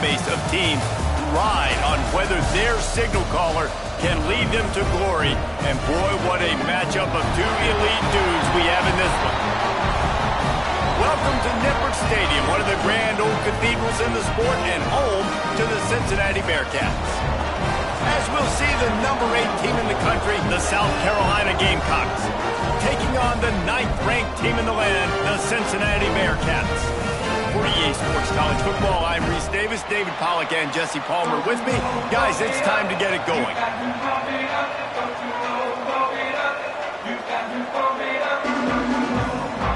base of teams ride on whether their signal caller can lead them to glory. And boy, what a matchup of two elite dudes we have in this one. Welcome to Nippert Stadium, one of the grand old cathedrals in the sport and home to the Cincinnati Bearcats. As we'll see, the number 8 team in the country, the South Carolina Gamecocks, taking on the 9th-ranked team in the land, the Cincinnati Bearcats. For EA Sports College Football, I'm Reese Davis, David Pollack, and Jesse Palmer with me. Guys, it's time to get it going.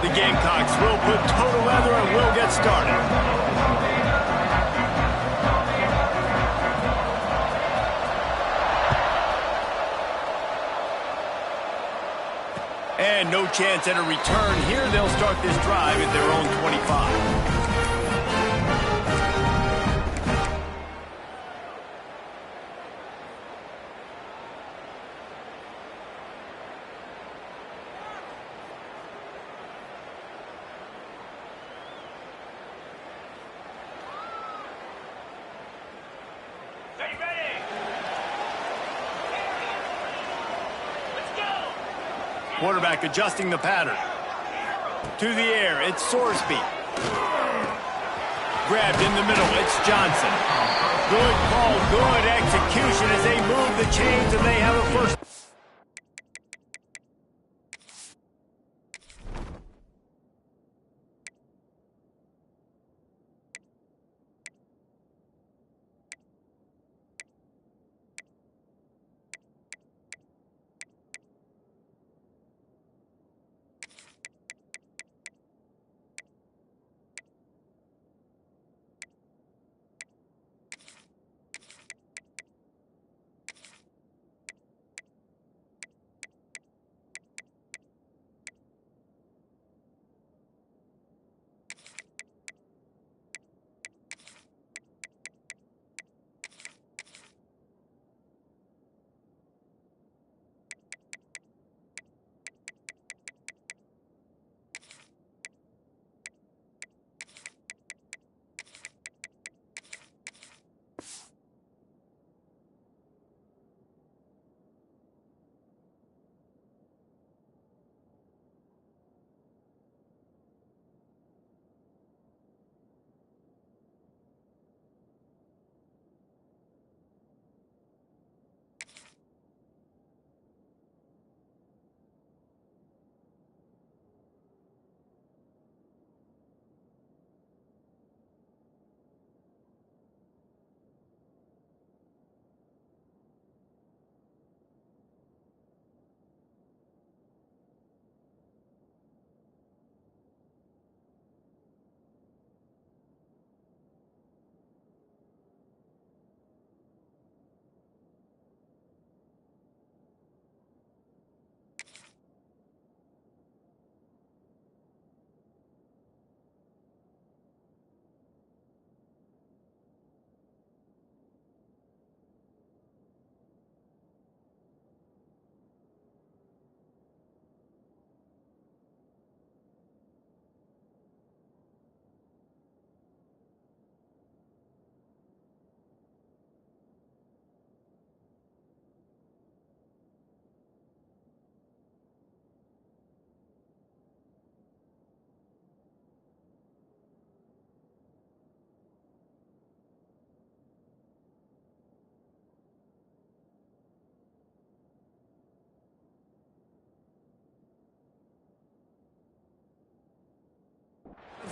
The Gamecocks will put total leather and we'll get started. And no chance at a return here. They'll start this drive at their own 25. Quarterback adjusting the pattern. To the air, it's Sorsby. Grabbed in the middle, it's Johnson. Good call, good execution as they move the chains and they have a first.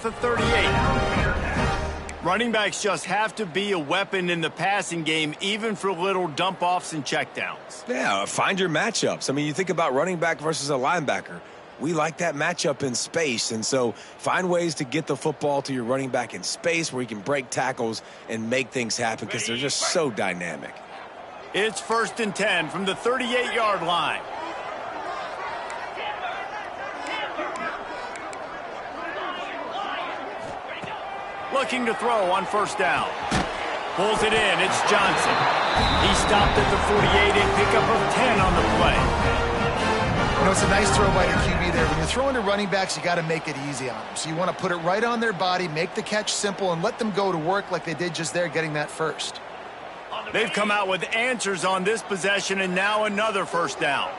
The 38. Running backs just have to be a weapon in the passing game, even for little dump-offs and checkdowns. Yeah, find your matchups. I mean, you think about running back versus a linebacker. We like that matchup in space, and so find ways to get the football to your running back in space where he can break tackles and make things happen because they're just so dynamic. It's 1st and 10 from the 38-yard line. Looking to throw on 1st down. Pulls it in. It's Johnson. He stopped at the 48 and pickup of 10 on the play. You know, it's a nice throw by the QB there. When you're throwing to running backs, you got to make it easy on them. So you want to put it right on their body, make the catch simple, and let them go to work like they did just there, getting that first. They've come out with answers on this possession, and now another first down.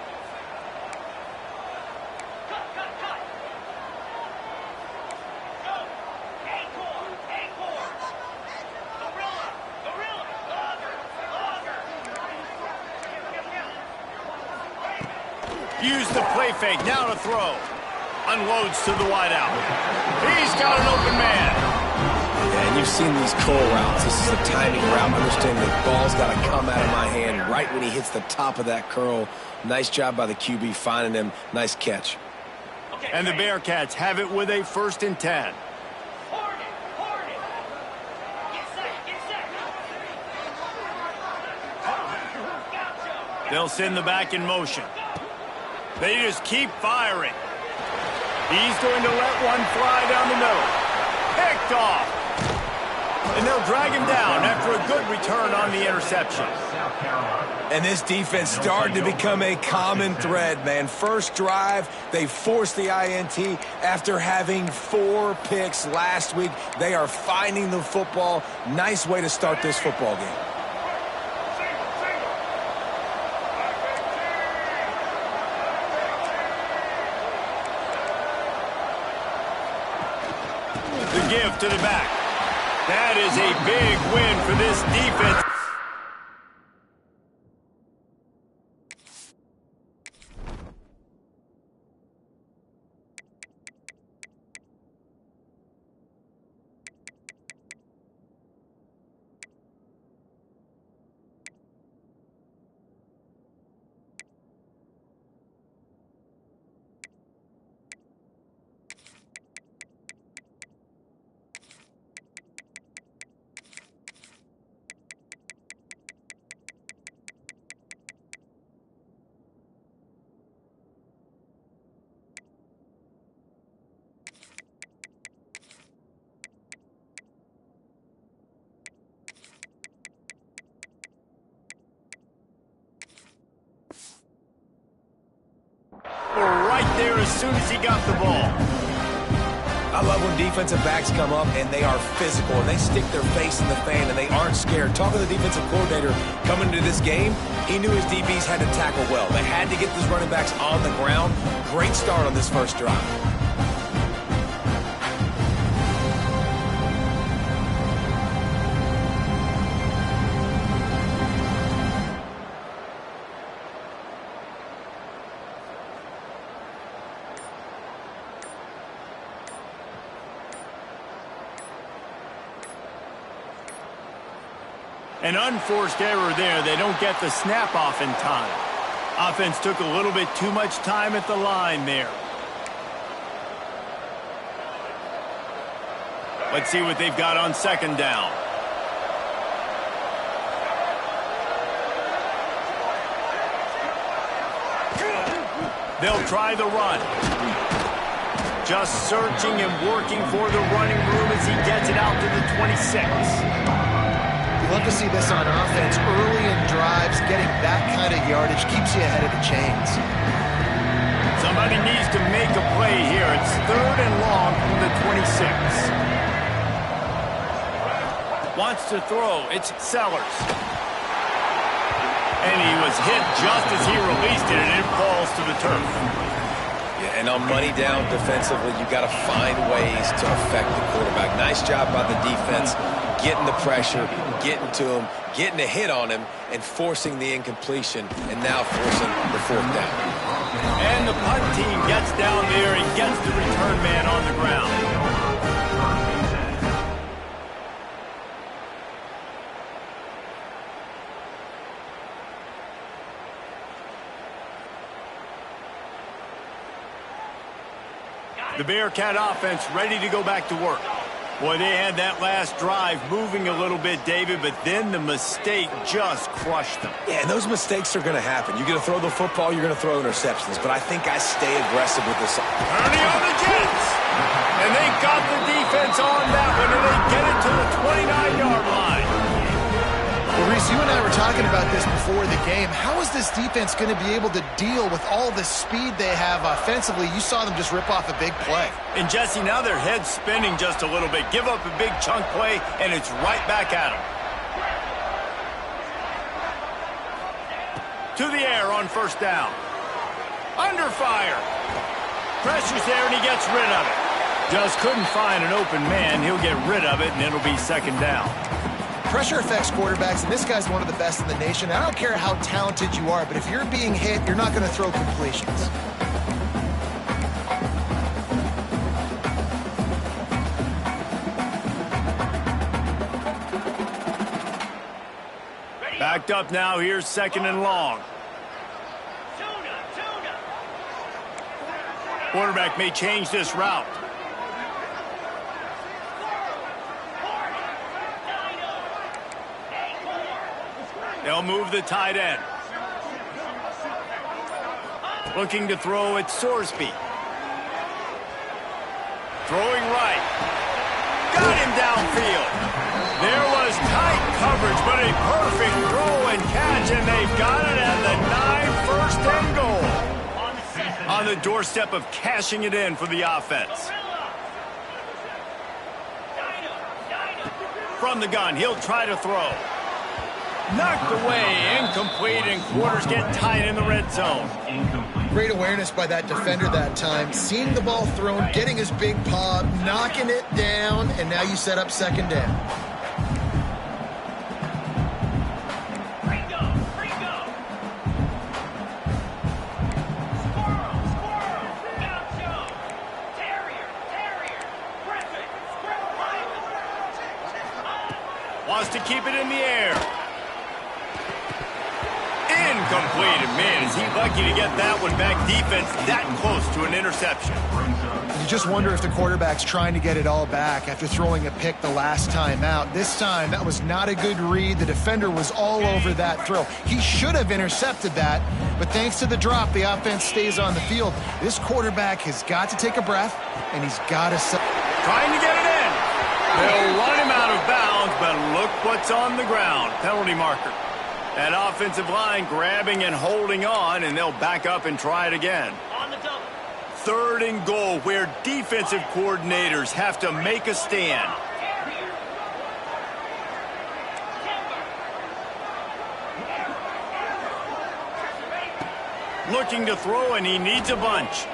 Use the play fake, now to throw. Unloads to the wideout. He's got an open man. Yeah, and you've seen these curl routes. This is a timing route. Understand the ball's got to come out of my hand right when he hits the top of that curl. Nice job by the QB finding him. Nice catch. And the Bearcats have it with a 1st and 10. They'll send the back in motion. They just keep firing. He's going to let one fly down the middle. Picked off. And they'll drag him down after a good return on the interception. And this defense started to become a common thread, man. First drive, they forced the INT after having 4 picks last week. They are finding the football. Nice way to start this football game. Give to the back. That is a big win for this defense. Right there as soon as he got the ball. I love when defensive backs come up and they are physical and they stick their face in the fan and they aren't scared. Talking to the defensive coordinator coming into this game, he knew his DBs had to tackle well. They had to get these running backs on the ground. Great start on this first drive. An unforced error there. They don't get the snap off in time. Offense took a little bit too much time at the line there. Let's see what they've got on 2nd down. They'll try the run. Just searching and working for the running room as he gets it out to the 26. You love to see this on offense. Early in drives, getting that kind of yardage keeps you ahead of the chains. Somebody needs to make a play here. It's 3rd and long from the 26. Wants to throw. It's Sellers. And he was hit just as he released it, and it falls to the turf. Yeah, and on money down defensively, you got to find ways to affect the quarterback. Nice job by the defense, getting the pressure, getting to him, getting a hit on him, and forcing the incompletion, and now forcing the 4th down. And the punt team gets down there and gets the return man on the ground. The Bearcat offense ready to go back to work. Boy, they had that last drive moving a little bit, David, but then the mistake just crushed them. Yeah, and those mistakes are going to happen. You're going to throw the football, you're going to throw interceptions, but I think I stay aggressive with this. Ernie on the Jets! And they got the defense on that one, and they get it to the 29-yard line. Well, Reese, you and I were talking talking about this before the game. How is this defense going to be able to deal with all the speed they have offensively? You saw them just rip off a big play. And Jesse, now their head's spinning just a little bit. Give up a big chunk play, and it's right back at them. To the air on first down. Under fire. Pressure's there, and he gets rid of it. Just couldn't find an open man. He'll get rid of it, and it'll be second down. Pressure affects quarterbacks, and this guy's one of the best in the nation. I don't care how talented you are, but if you're being hit, you're not going to throw completions. Backed up now. Here's second and long. Quarterback may change this route. They'll move the tight end. Looking to throw at Sorsby. Throwing right. Got him downfield. There was tight coverage, but a perfect throw and catch, and they've got it at the 9, first and goal. On the doorstep of cashing it in for the offense. From the gun, he'll try to throw. Knocked away, incomplete, and quarters get tight in the red zone. Great awareness by that defender that time. Seeing the ball thrown, getting his big paw, knocking it down, and now you set up second down. Wants to keep it in the air. Incomplete. And man, is he lucky to get that one back. Defense that close to an interception. You just wonder if the quarterback's trying to get it all back after throwing a pick the last time out. This time, that was not a good read. The defender was all over that throw. He should have intercepted that, but thanks to the drop, the offense stays on the field. This quarterback has got to take a breath, and he's got to... Trying to get it in. They'll run him out of bounds, but look what's on the ground. Penalty marker. That offensive line grabbing and holding on, and they'll back up and try it again. On the double. Third and goal, where defensive coordinators have to make a stand. Looking to throw, and he needs a bunch.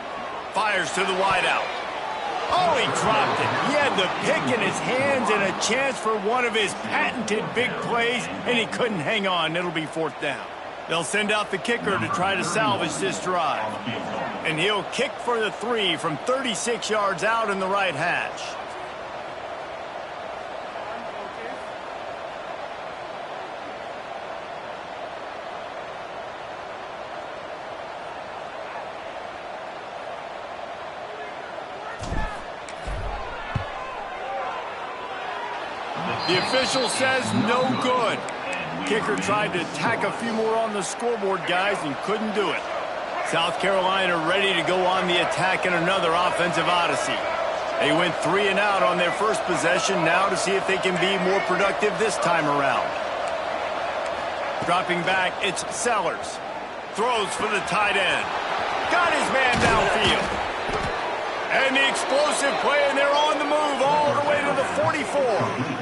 Fires to the wideout. Oh, he dropped it. He had the pick in his hands and a chance for one of his patented big plays, and he couldn't hang on. It'll be fourth down. They'll send out the kicker to try to salvage this drive. And he'll kick for the 3 from 36 yards out in the right hash. The official says no good. Kicker tried to tack a few more on the scoreboard, guys, and couldn't do it. South Carolina ready to go on the attack in another offensive odyssey. They went 3 and out on their first possession, now to see if they can be more productive this time around. Dropping back, it's Sellers. Throws for the tight end. Got his man downfield. And the explosive play, and they're on the move all the way to the 44.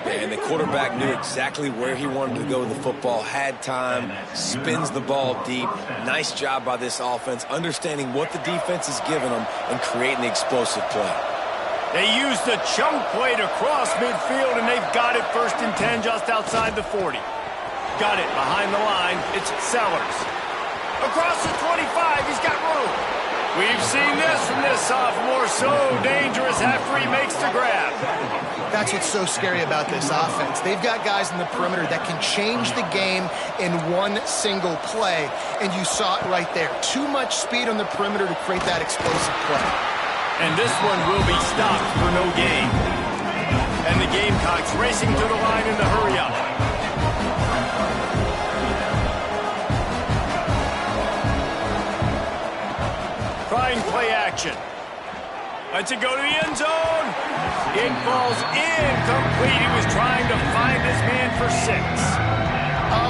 And the quarterback knew exactly where he wanted to go with the football, had time, spins the ball deep. Nice job by this offense, understanding what the defense is giving them and creating the explosive play. They used the chunk play to cross midfield, and they've got it first and 10 just outside the 40. Got it behind the line. It's Sellers. Across the 25, he's got room. We've seen this from this sophomore, so dangerous after he makes the grab. That's what's so scary about this offense. They've got guys in the perimeter that can change the game in one single play, and you saw it right there. Too much speed on the perimeter to create that explosive play. And this one will be stopped for no gain. And the Gamecocks racing to the line in the hurry-up. Trying play action. Lets it go to the end zone. It falls incomplete. He was trying to find his man for 6.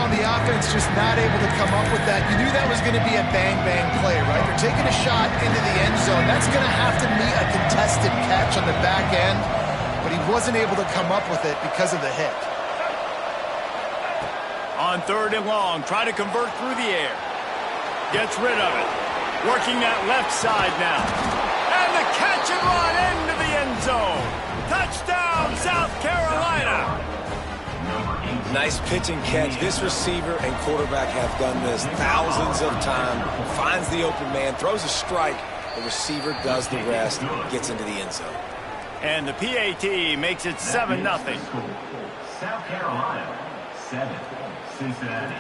on the offense just not able to come up with that. You knew that was going to be a bang-bang play, right? They're taking a shot into the end zone. That's going to have to meet a contested catch on the back end, but he wasn't able to come up with it because of the hit. On 3rd and long, try to convert through the air. Gets rid of it. Working that left side now. And the catch and run into the end zone. Touchdown, South Carolina. Nice pitch and catch. This receiver and quarterback have done this thousands of times. Finds the open man, throws a strike. The receiver does the rest, gets into the end zone. And the PAT makes it 7-0. South Carolina, 7. Cincinnati,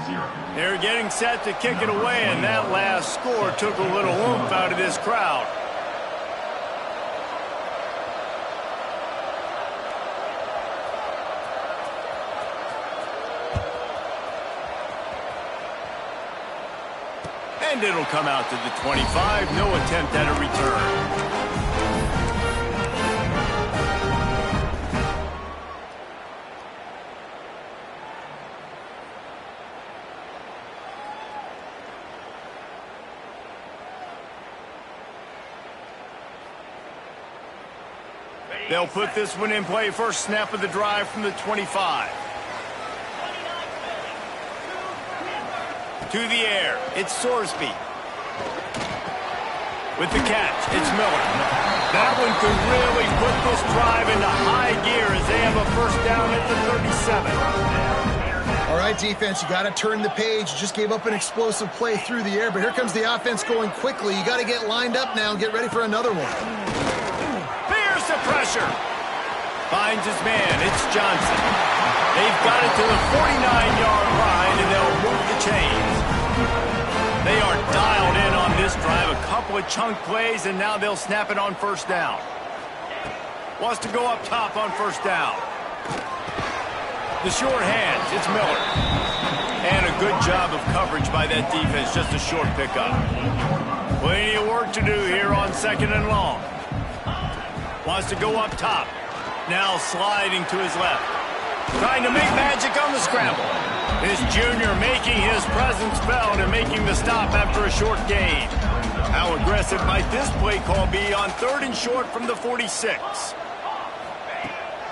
0. They're getting set to kick it away, and that last score took a little oomph out of this crowd. And it'll come out to the 25. No attempt at a return. They'll put this one in play. First snap of the drive from the 25. To the air, it's Sorsby. With the catch, it's Miller. That one could really put this drive into high gear as they have a first down at the 37. All right, defense, you got to turn the page. You just gave up an explosive play through the air, but here comes the offense going quickly. You got to get lined up now and get ready for another one. Fierce pressure. Finds his man, it's Johnson. They've got it to the 49-yard line, and they'll move the chains. They are dialed in on this drive. A couple of chunk plays, and now they'll snap it on first down. Wants to go up top on first down. The short hands, it's Miller. And a good job of coverage by that defense, just a short pickup. Plenty of work to do here on 2nd and long. Wants to go up top. Now sliding to his left. Trying to make magic on the scramble. This junior making his presence felt and making the stop after a short gain. How aggressive might this play call be on 3rd and short from the 46?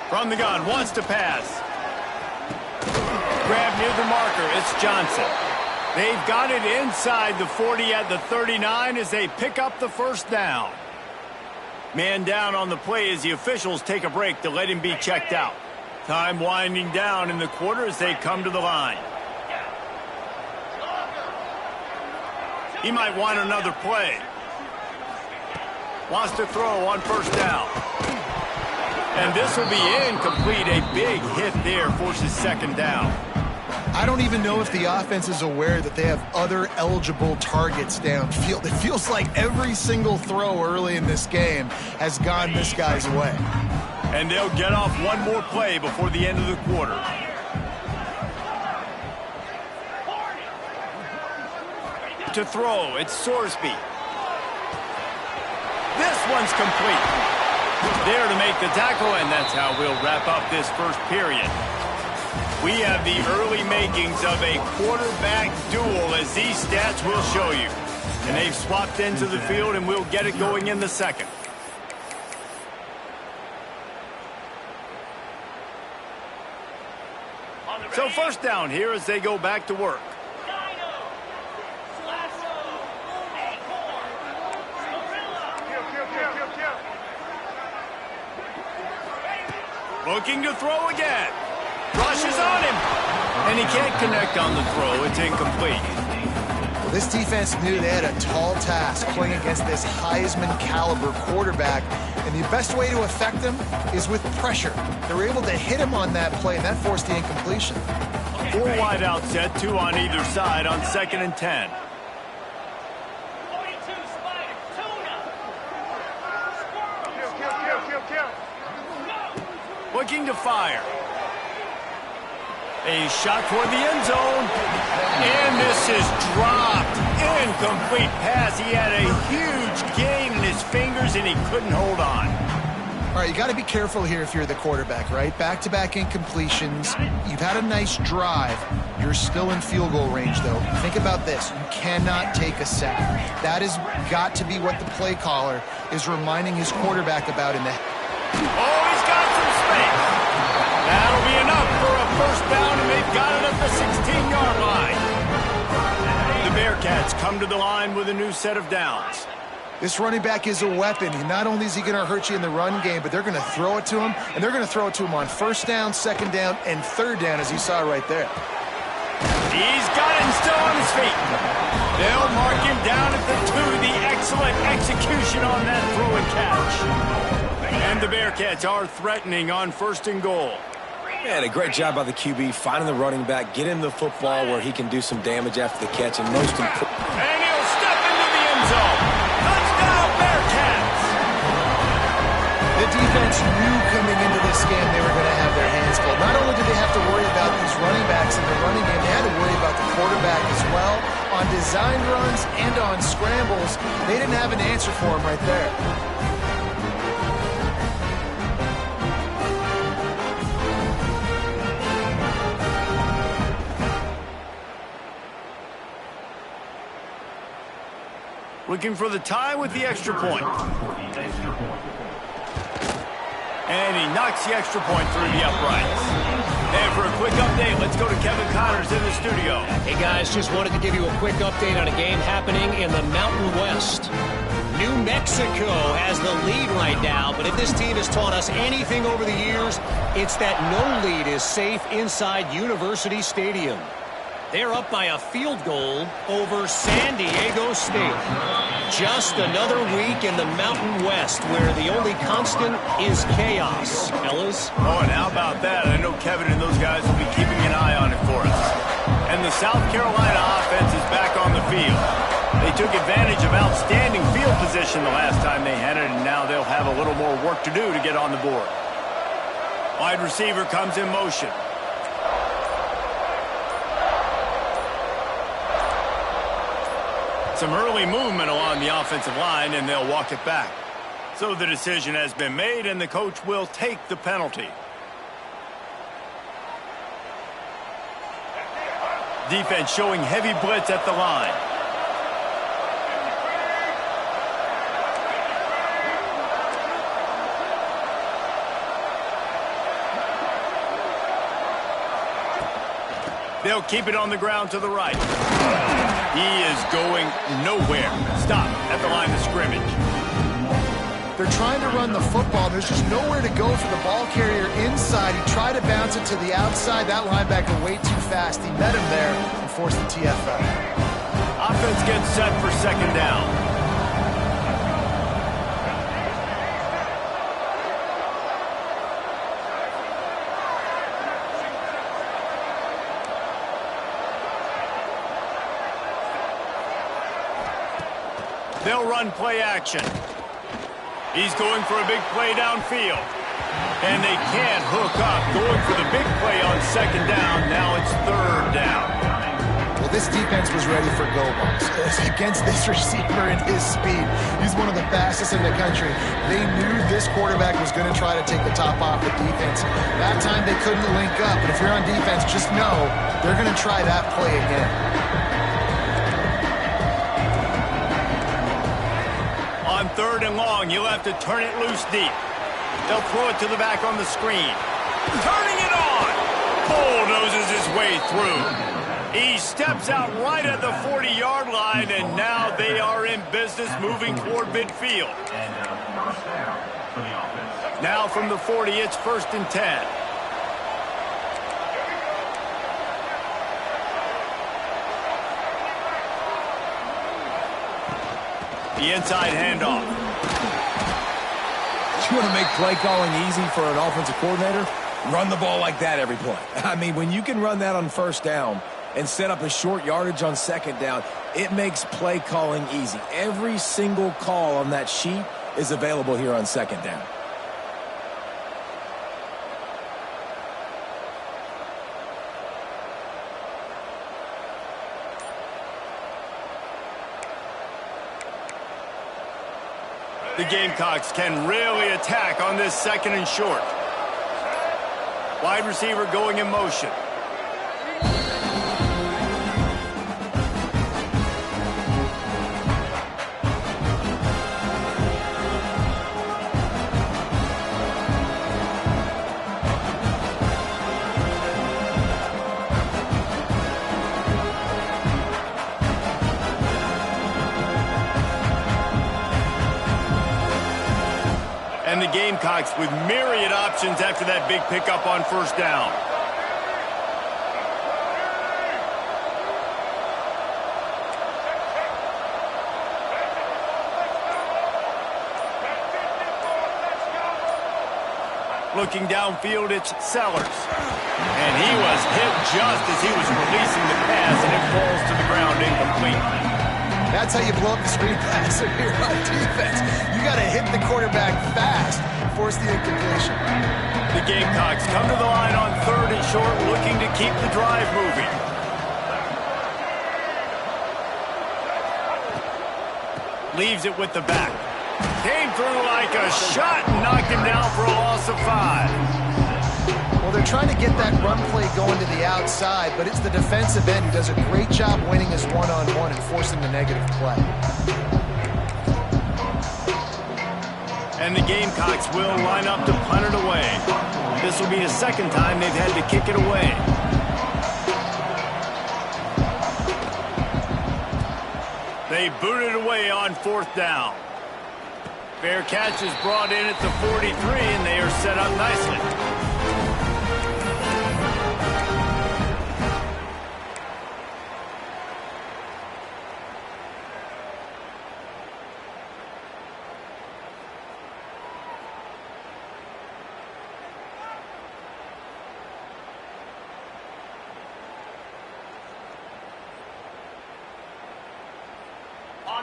From the gun, wants to pass. Grab near the marker, it's Johnson. They've got it inside the 40 at the 39 as they pick up the first down. Man down on the play as the officials take a break to let him be checked out. Time winding down in the quarter as they come to the line. He might want another play. Wants to throw on first down. And this will be incomplete. A big hit there forces 2nd down. I don't even know if the offense is aware that they have other eligible targets downfield. It feels like every single throw early in this game has gone this guy's way. And they'll get off one more play before the end of the quarter. To throw, it's Sorsby. This one's complete. There to make the tackle, and that's how we'll wrap up this first period. We have the early makings of a quarterback duel, as these stats will show you. And they've swapped into the field, and we'll get it going in the 2nd. So first down here as they go back to work. Looking to throw again. Rushes on him. And he can't connect on the throw. It's incomplete. Well, this defense knew they had a tall task playing against this Heisman caliber quarterback. And the best way to affect him is with pressure. They were able to hit him on that play, and that forced the incompletion. 4 wide out set, 2 on either side on 2nd and 10. Looking to fire. A shot toward the end zone. And this is dropped. Incomplete pass. He had a huge gain in his fingers, and he couldn't hold on. All right, you got to be careful here if you're the quarterback, right? Back-to-back incompletions. You've had a nice drive. You're still in field goal range, though. Think about this. You cannot take a sack. That has got to be what the play caller is reminding his quarterback about in the... Oh, he's got some space. That'll be enough for a first down, and they've got it at the 16-yard line. The Bearcats come to the line with a new set of downs. This running back is a weapon. Not only is he going to hurt you in the run game, but they're going to throw it to him, and they're going to throw it to him on first down, second down, and third down, as you saw right there. He's got it and still on his feet. They'll mark him down at the 2. The excellent execution on that throw and catch. And the Bearcats are threatening on first and goal. Man, a great job by the QB finding the running back, get him the football where he can do some damage after the catch, and most important. And he'll step into the end zone. Touchdown, Bearcats! The defense knew coming into this game they were going to have their hands full. Not only did they have to worry about these running backs in the running game, they had to worry about the quarterback as well. On design runs and on scrambles, they didn't have an answer for him right there. Looking for the tie with the extra point. And he knocks the extra point through the uprights. And for a quick update, let's go to Kevin Connors in the studio. Hey guys, just wanted to give you a quick update on a game happening in the Mountain West. New Mexico has the lead right now, but if this team has taught us anything over the years, it's that no lead is safe inside University Stadium. They're up by a field goal over San Diego State. Just another week in the Mountain West where the only constant is chaos, fellas. Oh, and how about that? I know Kevin and those guys will be keeping an eye on it for us. And the South Carolina offense is back on the field. They took advantage of outstanding field position the last time they had it, and now they'll have a little more work to do to get on the board. Wide receiver comes in motion. Some early movement along the offensive line, and they'll walk it back. So the decision has been made, and the coach will take the penalty. Defense showing heavy blitz at the line. They'll keep it on the ground to the right. He is going nowhere. Stop at the line of scrimmage. They're trying to run the football. There's just nowhere to go for the ball carrier inside. He tried to bounce it to the outside. That linebacker way too fast. He met him there and forced the TFL. Offense gets set for second down. They'll run play action. He's going for a big play downfield. And they can't hook up. Going for the big play on second down. Now it's third down. Well, this defense was ready for go balls. Against this receiver and his speed. He's one of the fastest in the country. They knew this quarterback was going to try to take the top off the defense. That time they couldn't link up. But if you're on defense, just know they're going to try that play again. On third and long, you'll have to turn it loose deep. They'll throw it to the back on the screen. Turning it on! Bulldozes his way through. He steps out right at the 40-yard line, and now they are in business moving toward midfield. And first down for the offense. Now from the 40, it's 1st and 10. The inside handoff. You want to make play calling easy for an offensive coordinator? Run the ball like that every play. I mean, when you can run that on first down and set up a short yardage on second down, it makes play calling easy. Every single call on that sheet is available here on second down. The Gamecocks can really attack on this 2nd and short. Wide receiver going in motion. And the Gamecocks with myriad options after that big pickup on 1st down. Looking downfield, it's Sellers. And he was hit just as he was releasing the pass, and it falls to the ground incomplete. That's how you blow up the screen pass if you're on defense. You got to hit the quarterback fast and force the incompletion. The Gamecocks come to the line on 3rd and short, looking to keep the drive moving. Leaves it with the back. Came through like a shot and knocked him down for a loss of 5. Well, they're trying to get that run play going to the outside, but it's the defensive end who does a great job winning his one-on-one and forcing the negative play. And the Gamecocks will line up to punt it away. This will be the 2nd time they've had to kick it away. They boot it away on 4th down. Fair catch is brought in at the 43, and they are set up nicely.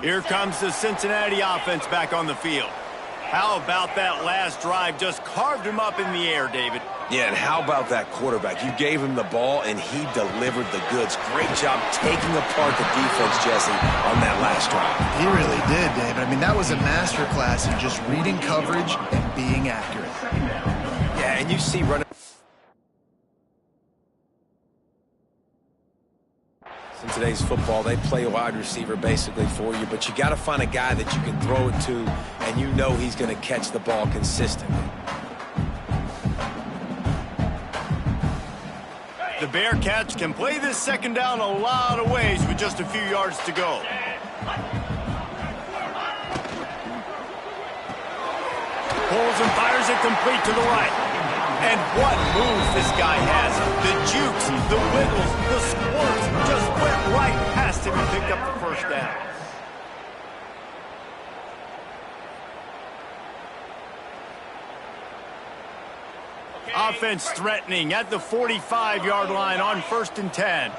Here comes the Cincinnati offense back on the field. How about that last drive? Just carved him up in the air, David. Yeah, and how about that quarterback? You gave him the ball, and he delivered the goods. Great job taking apart the defense, Jesse, on that last drive. He really did, David. I mean, that was a masterclass in just reading coverage and being accurate. Yeah, and you see running. In today's football, they play wide receiver basically for you, but you got to find a guy that you can throw it to, and you know he's going to catch the ball consistently. The Bearcats can play this 2nd down a lot of ways with just a few yards to go. Pulls and fires it complete to the right. And what moves this guy has. The jukes, the wiggles, the squirts just went right past him and picked up the 1st down. Offense threatening at the 45-yard line on 1st and 10.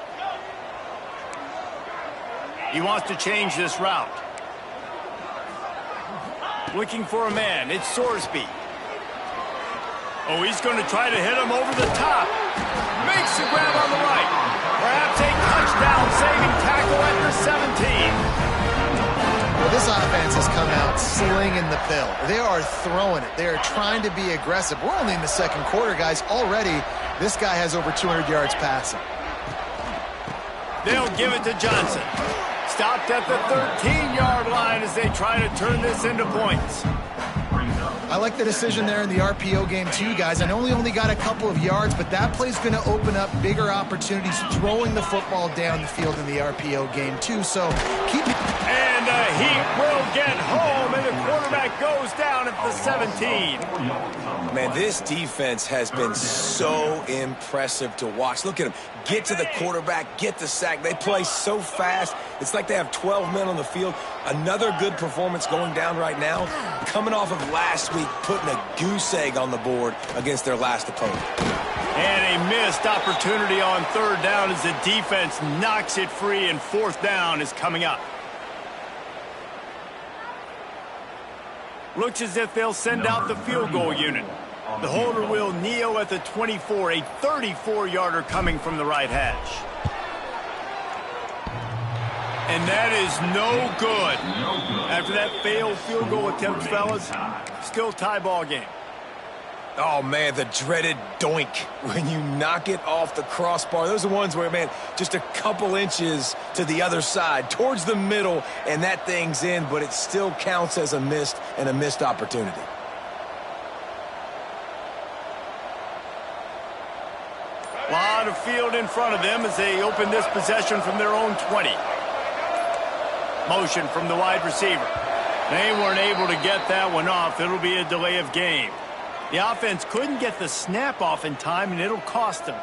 He wants to change this route. Looking for a man. It's Sorsby. Oh, he's going to try to hit him over the top. Makes the grab on the right. Perhaps a touchdown-saving tackle at the 17. Well, this offense has come out slinging the pill. They are throwing it. They are trying to be aggressive. We're only in the 2nd quarter, guys. Already, this guy has over 200 yards passing. They'll give it to Johnson. Stopped at the 13-yard line as they try to turn this into points. I like the decision there in the RPO game too, guys. I know he only got a couple of yards, but that play's going to open up bigger opportunities throwing the football down the field in the RPO game too. So keep it. And he will get home, and the quarterback goes down at the 17. Man, this defense has been so impressive to watch. Look at him. Get to the quarterback, get the sack. They play so fast. It's like they have 12 men on the field. Another good performance going down right now. Coming off of last week, putting a goose egg on the board against their last opponent. And a missed opportunity on 3rd down as the defense knocks it free, and 4th down is coming up. Looks as if they'll send out the field goal unit. The holder will kneel at the 24, a 34-yarder coming from the right hash. And that is no good. After that failed field goal attempt, fellas, still tie ball game. Oh, man, the dreaded doink when you knock it off the crossbar. Those are ones where, man, just a couple inches to the other side, towards the middle, and that thing's in, but it still counts as a missed opportunity. A lot of field in front of them as they open this possession from their own 20. Motion from the wide receiver. They weren't able to get that one off. It'll be a delay of game. The offense couldn't get the snap off in time, and it'll cost them.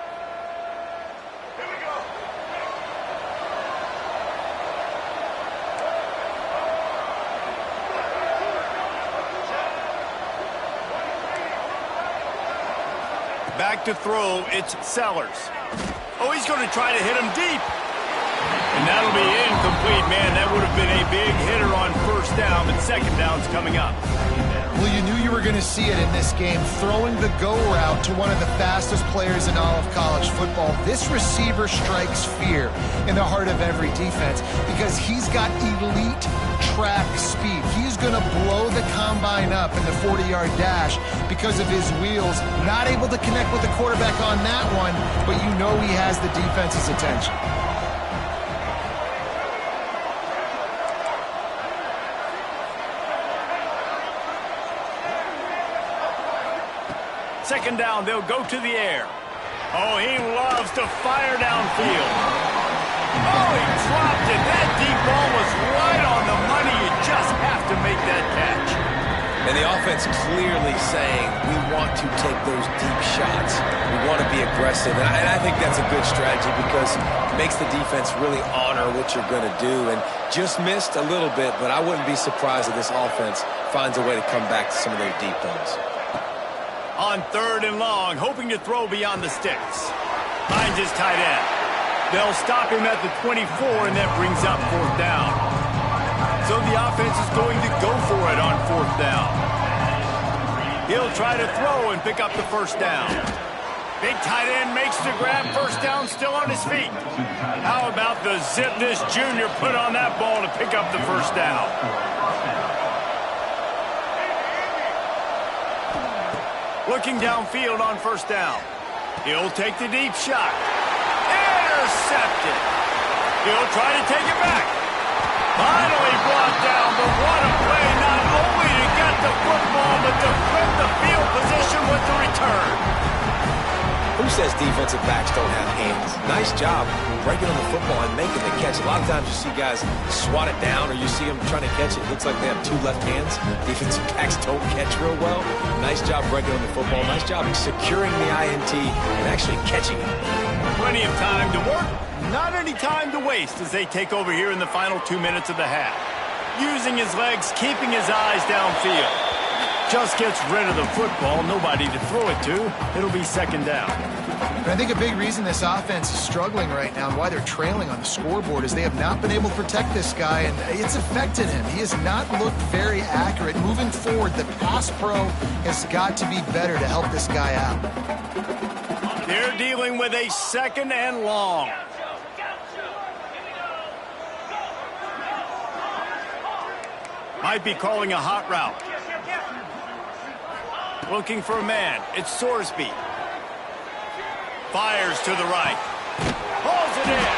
Back to throw, it's Sellers. Oh, he's going to try to hit him deep. And that'll be incomplete, man. That would have been a big hitter on first down, but second down's coming up. Well, you knew you were going to see it in this game, throwing the go route to one of the fastest players in all of college football. This receiver strikes fear in the heart of every defense because he's got elite track speed. He's going to blow the combine up in the 40-yard dash because of his wheels. Not able to connect with the quarterback on that one, but you know he has the defense's attention. Second down, they'll go to the air. Oh, he loves to fire downfield. Oh, he dropped it. That deep ball was right on the money. You just have to make that catch. And the offense clearly saying, we want to take those deep shots. We want to be aggressive. And I think that's a good strategy because it makes the defense really honor what you're going to do. And just missed a little bit, but I wouldn't be surprised if this offense finds a way to come back to some of their deep ones. On third and long, hoping to throw beyond the sticks. Finds his tight end. They'll stop him at the 24, and that brings up fourth down. So the offense is going to go for it on fourth down. He'll try to throw and pick up the first down. Big tight end makes the grab. First down, still on his feet. How about the zip this junior put on that ball to pick up the first down? Looking downfield on first down. He'll take the deep shot. Intercepted. He'll try to take it back. Finally brought down, but what a play. Not only to get the football, but to flip the field position with the return. Who says defensive backs don't have hands? Nice job breaking on the football and making the catch. A lot of times you see guys swat it down or you see them trying to catch it. It looks like they have two left hands. Defensive backs don't catch real well. Nice job breaking on the football. Nice job securing the INT and actually catching it. Plenty of time to work. Not any time to waste as they take over here in the final 2 minutes of the half. Using his legs, keeping his eyes downfield. Just gets rid of the football, nobody to throw it to. It'll be second down. And I think a big reason this offense is struggling right now and why they're trailing on the scoreboard is they have not been able to protect this guy, and it's affected him. He has not looked very accurate. Moving forward, the pass pro has got to be better to help this guy out. They're dealing with a second and long. Might be calling a hot route. Looking for a man. It's Sorsby. Fires to the right. Pulls it in.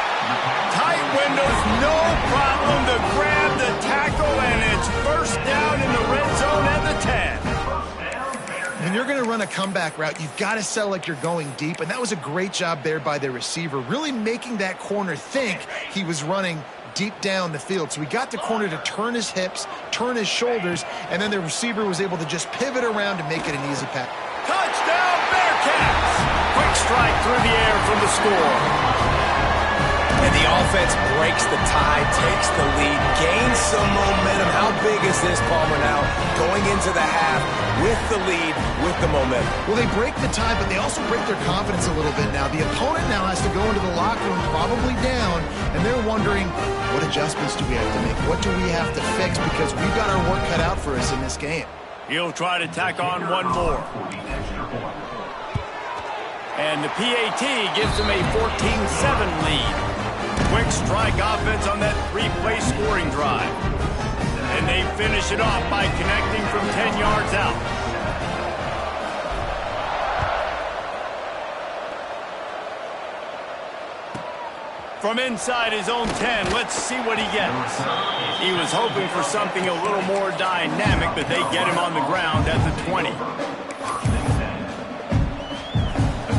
Tight windows, no problem to grab the tackle, and it's first down in the red zone at the 10. When you're going to run a comeback route, you've got to sell like you're going deep, and that was a great job there by the receiver, really making that corner think he was running deep down the field. So he got the corner to turn his hips, turn his shoulders, and then the receiver was able to just pivot around and make it an easy pass. Touchdown, Bearcats! Quick strike through the air from the score. And the offense breaks the tie, takes the lead, gains some momentum. How big is this, Palmer, now? Going into the half with the lead, with the momentum. Well, they break the tie, but they also break their confidence a little bit now. The opponent now has to go into the locker room probably down, and they're wondering, what adjustments do we have to make? What do we have to fix? Because we've got our work cut out for us in this game. He'll try to tack on one more. And the PAT gives them a 14-7 lead. quick strike offense on that three-play scoring drive. And they finish it off by connecting from 10 yards out. From inside his own 10, let's see what he gets. He was hoping for something a little more dynamic, but they get him on the ground at the 20.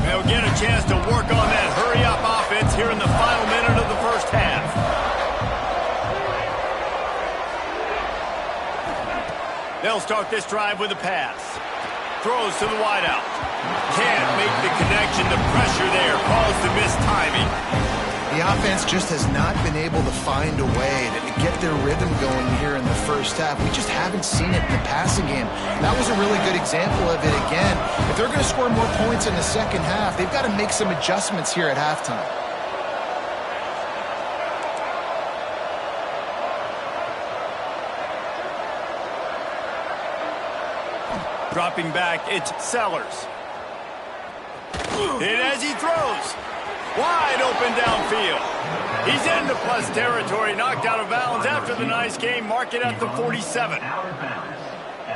They'll get a chance to work on that hurry-up offense here in the final minute of the first half. They'll start this drive with a pass. Throws to the wideout. Can't make the connection. The pressure there caused the missed timing. The offense just has not been able to find a way to get their rhythm going here in the first half. We just haven't seen it in the passing game. That was a really good example of it again. If they're going to score more points in the second half, they've got to make some adjustments here at halftime. Dropping back, it's Sellers. Hit as he throws. Wide open downfield. He's into plus territory, knocked out of bounds after the nice game. Mark it at the 47.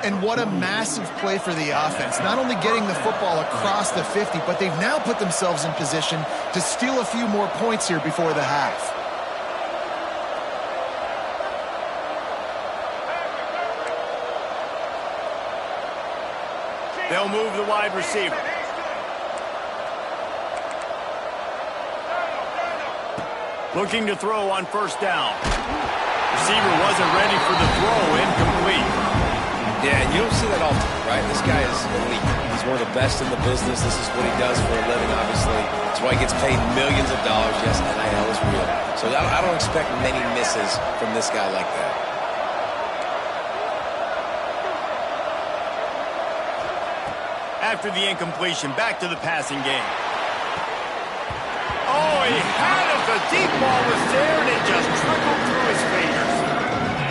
And what a massive play for the offense. Not only getting the football across the 50, but they've now put themselves in position to steal a few more points here before the half. They'll move the wide receiver. Looking to throw on first down. Receiver wasn't ready for the throw, incomplete. Yeah, and you don't see that often, right? This guy is elite. He's one of the best in the business. This is what he does for a living, obviously. That's why he gets paid millions of dollars. Yes, NIL is real. So I don't expect many misses from this guy like that. After the incompletion, back to the passing game. Oh, he had it. The deep ball was there, and it just trickled through his fingers.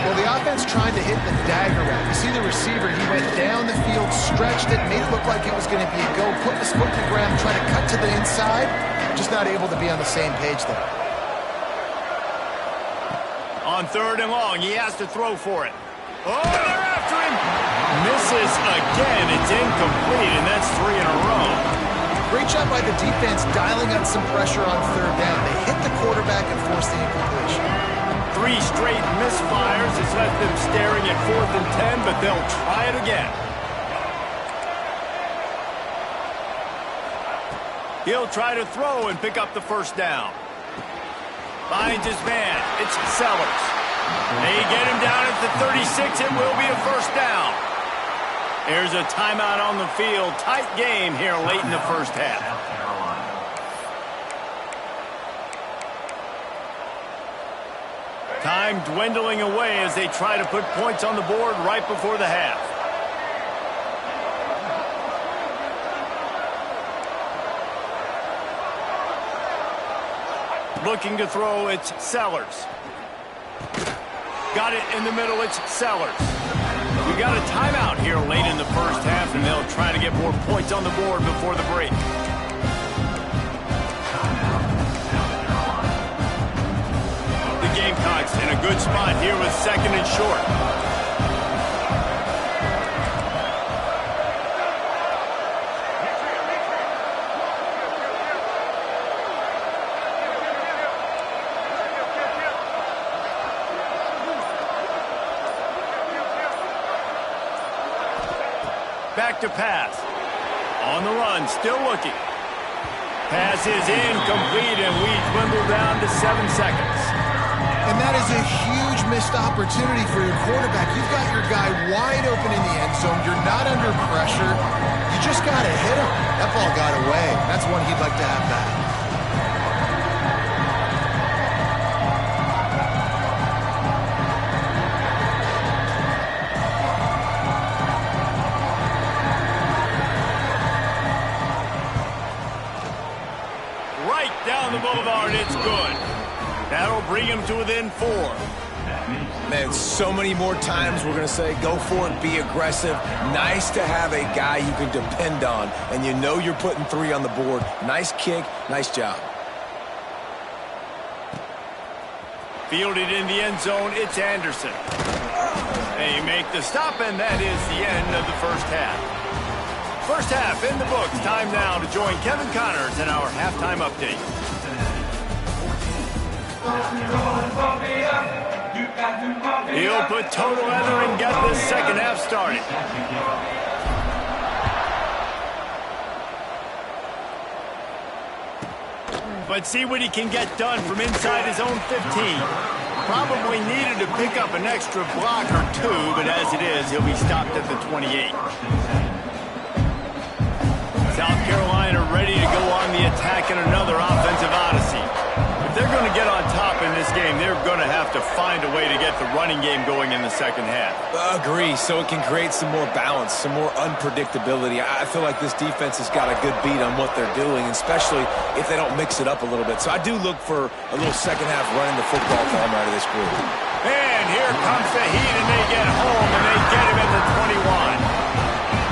Well, the offense tried to hit the dagger route. You see the receiver, he went down the field, stretched it, made it look like it was going to be a go, put his foot in the ground, trying to cut to the inside. Just not able to be on the same page there. On third and long, he has to throw for it. Oh, they're after him. Misses again. It's incomplete, and that's 3 in a row. Great job by the defense dialing up some pressure on third down. They hit the quarterback and forced the incompletion. 3 straight misfires has left them staring at 4th and 10, but they'll try it again. He'll try to throw and pick up the first down. Finds his man. It's Sellers. They get him down at the 36. It will be a first down. There's a timeout on the field. Tight game here late in the first half. Time dwindling away as they try to put points on the board right before the half. Looking to throw, it's Sellers. Got it in the middle, it's Sellers. We got a timeout here late in the first half, and they'll try to get more points on the board before the break. The Gamecocks in a good spot here with 2nd and short. Back to pass. On the run, still looking. Pass is incomplete, and we dwindle down to 7 seconds. And that is a huge missed opportunity for your quarterback. You've got your guy wide open in the end zone. You're not under pressure. You just got to hit him. That ball got away. That's one he'd like to have back. Down the boulevard, it's good. That'll bring him to within 4. Man, so many more times we're going to say, go for it, be aggressive. Nice to have a guy you can depend on, and you know you're putting 3 on the board. Nice kick, nice job. Fielded in the end zone, it's Anderson. They make the stop, and that is the end of the first half. First half in the books. Time now to join Kevin Connors in our halftime update. He'll put total leather and get this second half started. Let's see what he can get done from inside his own 15. Probably needed to pick up an extra block or two, but as it is, he'll be stopped at the 28. South Carolina ready to go on the attack in another offensive odyssey. If they're going to get on top in this game, they're going to have to find a way to get the running game going in the second half. Agree, so it can create some more balance, some more unpredictability. I feel like this defense has got a good beat on what they're doing, especially if they don't mix it up a little bit. So I do look for a little second half running the football from out of this group. And here comes the heat, and they get home, and they get him at the 21.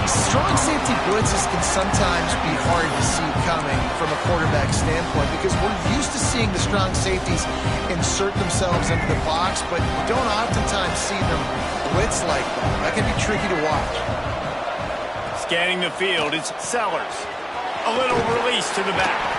Strong safety blitzes can sometimes be hard to see coming from a quarterback standpoint because we're used to seeing the strong safeties insert themselves into the box, but you don't oftentimes see them blitz like that. That can be tricky to watch. Scanning the field, it's Sellers. A little release to the back.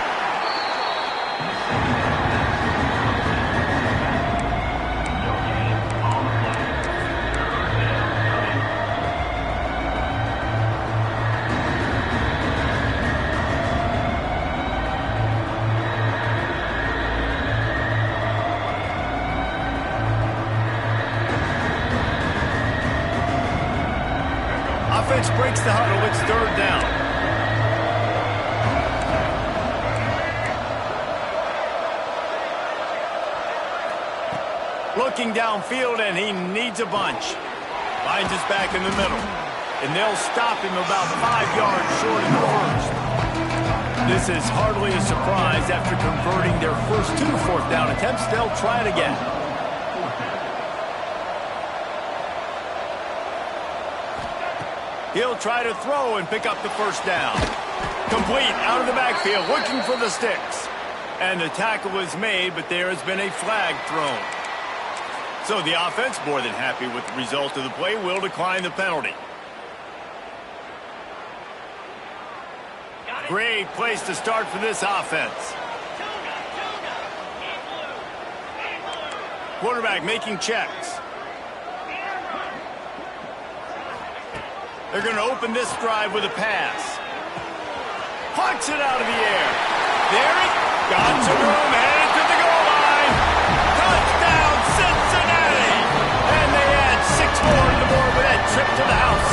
Offense breaks the huddle. It's third down. Looking downfield, and he needs a bunch. Finds his back in the middle. And they'll stop him about 5 yards short in the first. This is hardly a surprise. After converting their first 2 fourth down attempts, they'll try it again. He'll try to throw and pick up the first down. Complete out of the backfield, looking for the sticks. And the tackle is made, but there has been a flag thrown. So the offense, more than happy with the result of the play, will decline the penalty. Great place to start for this offense. Quarterback making checks. They're going to open this drive with a pass. Punch it out of the air. There he got some room, headed to the goal line. Touchdown, Cincinnati! And they add 6 more to the board with that trip to the house.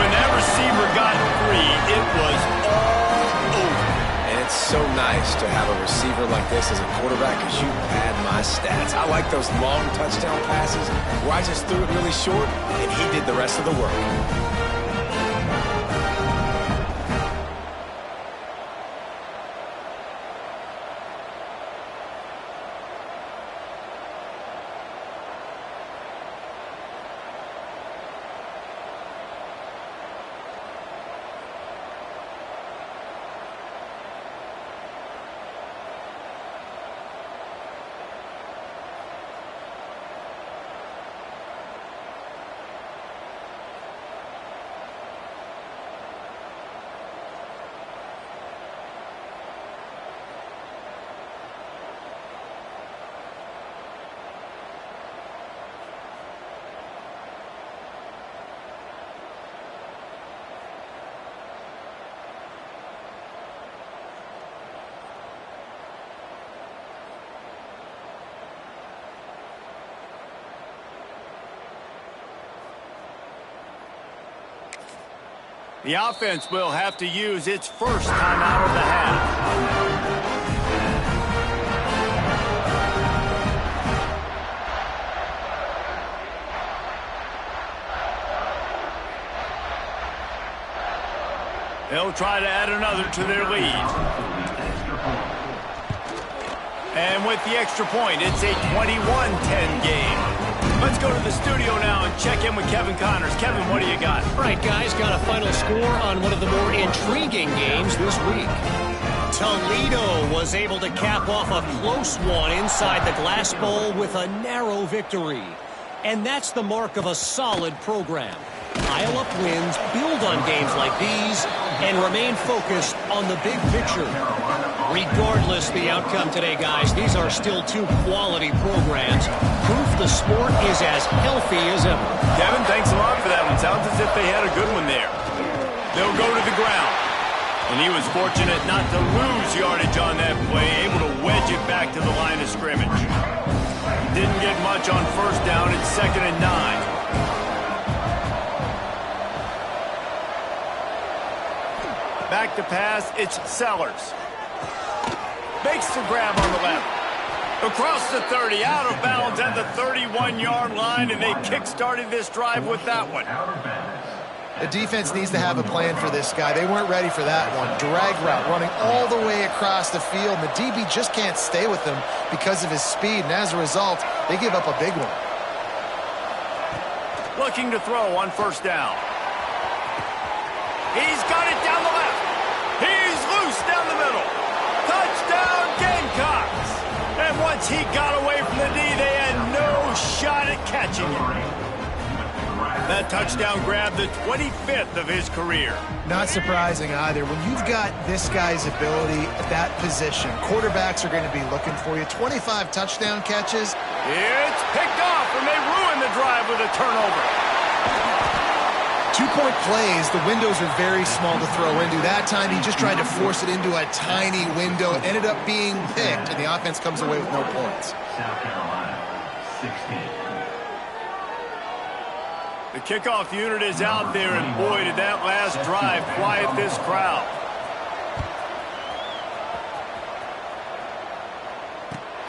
When that receiver got free, it was all over. And it's so nice to have a receiver like this as a quarterback because you pad my stats. I like those long touchdown passes where I just threw it really short and he did the rest of the work. The offense will have to use its first timeout of the half. They'll try to add another to their lead. And with the extra point, it's a 21-10 game. Let's go to the studio now and check in with Kevin Connors. Kevin, what do you got? All right, guys, got a final score on one of the more intriguing games this week. Toledo was able to cap off a close one inside the glass bowl with a narrow victory. And that's the mark of a solid program. Pile up wins, build on games like these, and remain focused on the big picture. Regardless the outcome today, guys, these are still two quality programs. Proof the sport is as healthy as ever. Kevin, thanks a lot for that one. Sounds as if they had a good one there. They'll go to the ground. And he was fortunate not to lose yardage on that play, able to wedge it back to the line of scrimmage. Didn't get much on first down. It's 2nd and 9. Back to pass, it's Sellers. Makes the grab on the left. Across the 30, out of bounds at the 31-yard line, and they kick-started this drive with that one. The defense needs to have a plan for this guy. They weren't ready for that one. Drag route running all the way across the field. And the DB just can't stay with him because of his speed. And as a result, they give up a big one. Looking to throw on first down. He's got it down the left. He's loose down the middle. Touchdown, Gamecocks. And once he got away from the D, they had no shot at catching him. That touchdown grabbed the 25th of his career. Not surprising either. When you've got this guy's ability at that position, quarterbacks are going to be looking for you. 25 touchdown catches. It's picked off, and they ruin the drive with a turnover. 2-point plays, the windows are very small to throw into. That time, he just tried to force it into a tiny window. It ended up being picked, and the offense comes away with no points. South Carolina, 16. The kickoff unit is out there, and boy, did that last drive quiet this crowd.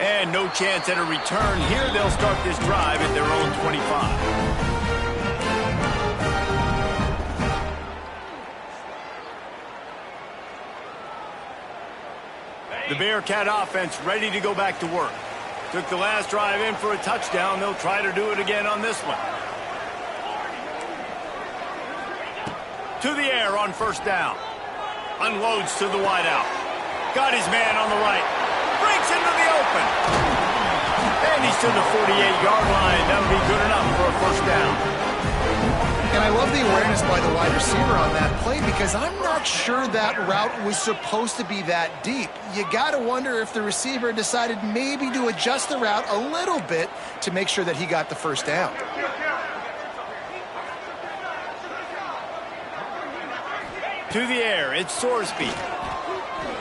And no chance at a return. Here they'll start this drive at their own 25. The Bearcat offense ready to go back to work. Took the last drive in for a touchdown. They'll try to do it again on this one. To the air on first down. Unloads to the wideout. Got his man on the right. Breaks into the open. And he's to the 48-yard line. That'll be good enough for a first down. And I love the awareness by the wide receiver on that play because I'm not sure that route was supposed to be that deep. You got to wonder if the receiver decided maybe to adjust the route a little bit to make sure that he got the first down. To the air, it's Sorsby.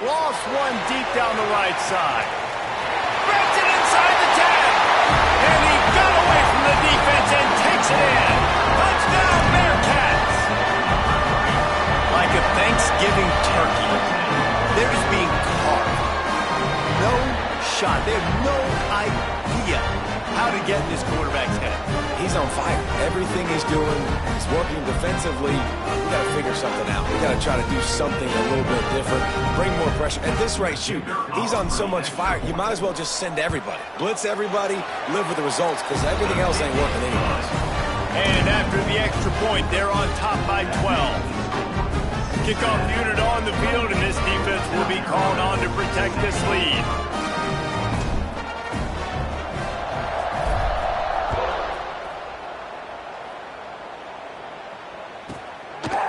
Lost one deep down the right side. Breaks it inside the 10. And he got away from the defense and takes it in. Touchdown, Bearcats. Like a Thanksgiving turkey, they're just being caught. No shot. They have no idea how to get in this quarterback's head. He's on fire. Everything he's doing is working defensively. We got to figure something out. We got to try to do something a little bit different. Bring more pressure. At this rate, shoot, he's on so much fire. You might as well just send everybody. Blitz everybody. Live with the results because everything else ain't working anyways. And after the extra point, they're on top by 12. Kickoff unit on the field, and this defense will be called on to protect this lead.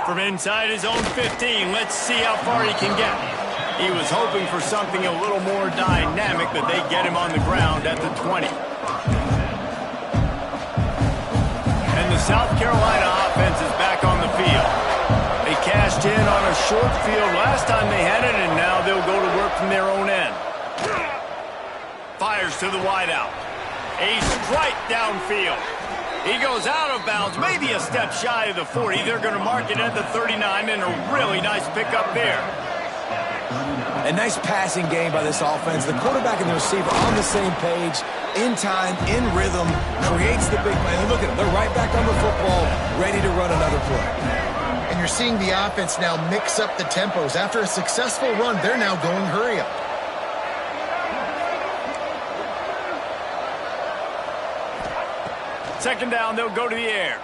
From inside his own 15, let's see how far he can get. He was hoping for something a little more dynamic, but they get him on the ground at the 20. And the South Carolina offense is back on the field. They cashed in on a short field last time they had it, and now they'll go to work from their own end. Fires to the wideout. A strike downfield. He goes out of bounds, maybe a step shy of the 40. They're going to mark it at the 39, and a really nice pickup there. A nice passing game by this offense. The quarterback and the receiver on the same page, in time, in rhythm, creates the big play. Look at them. They're right back on the football, ready to run another play. And you're seeing the offense now mix up the tempos. After a successful run, they're now going hurry up. Second down, they'll go to the air.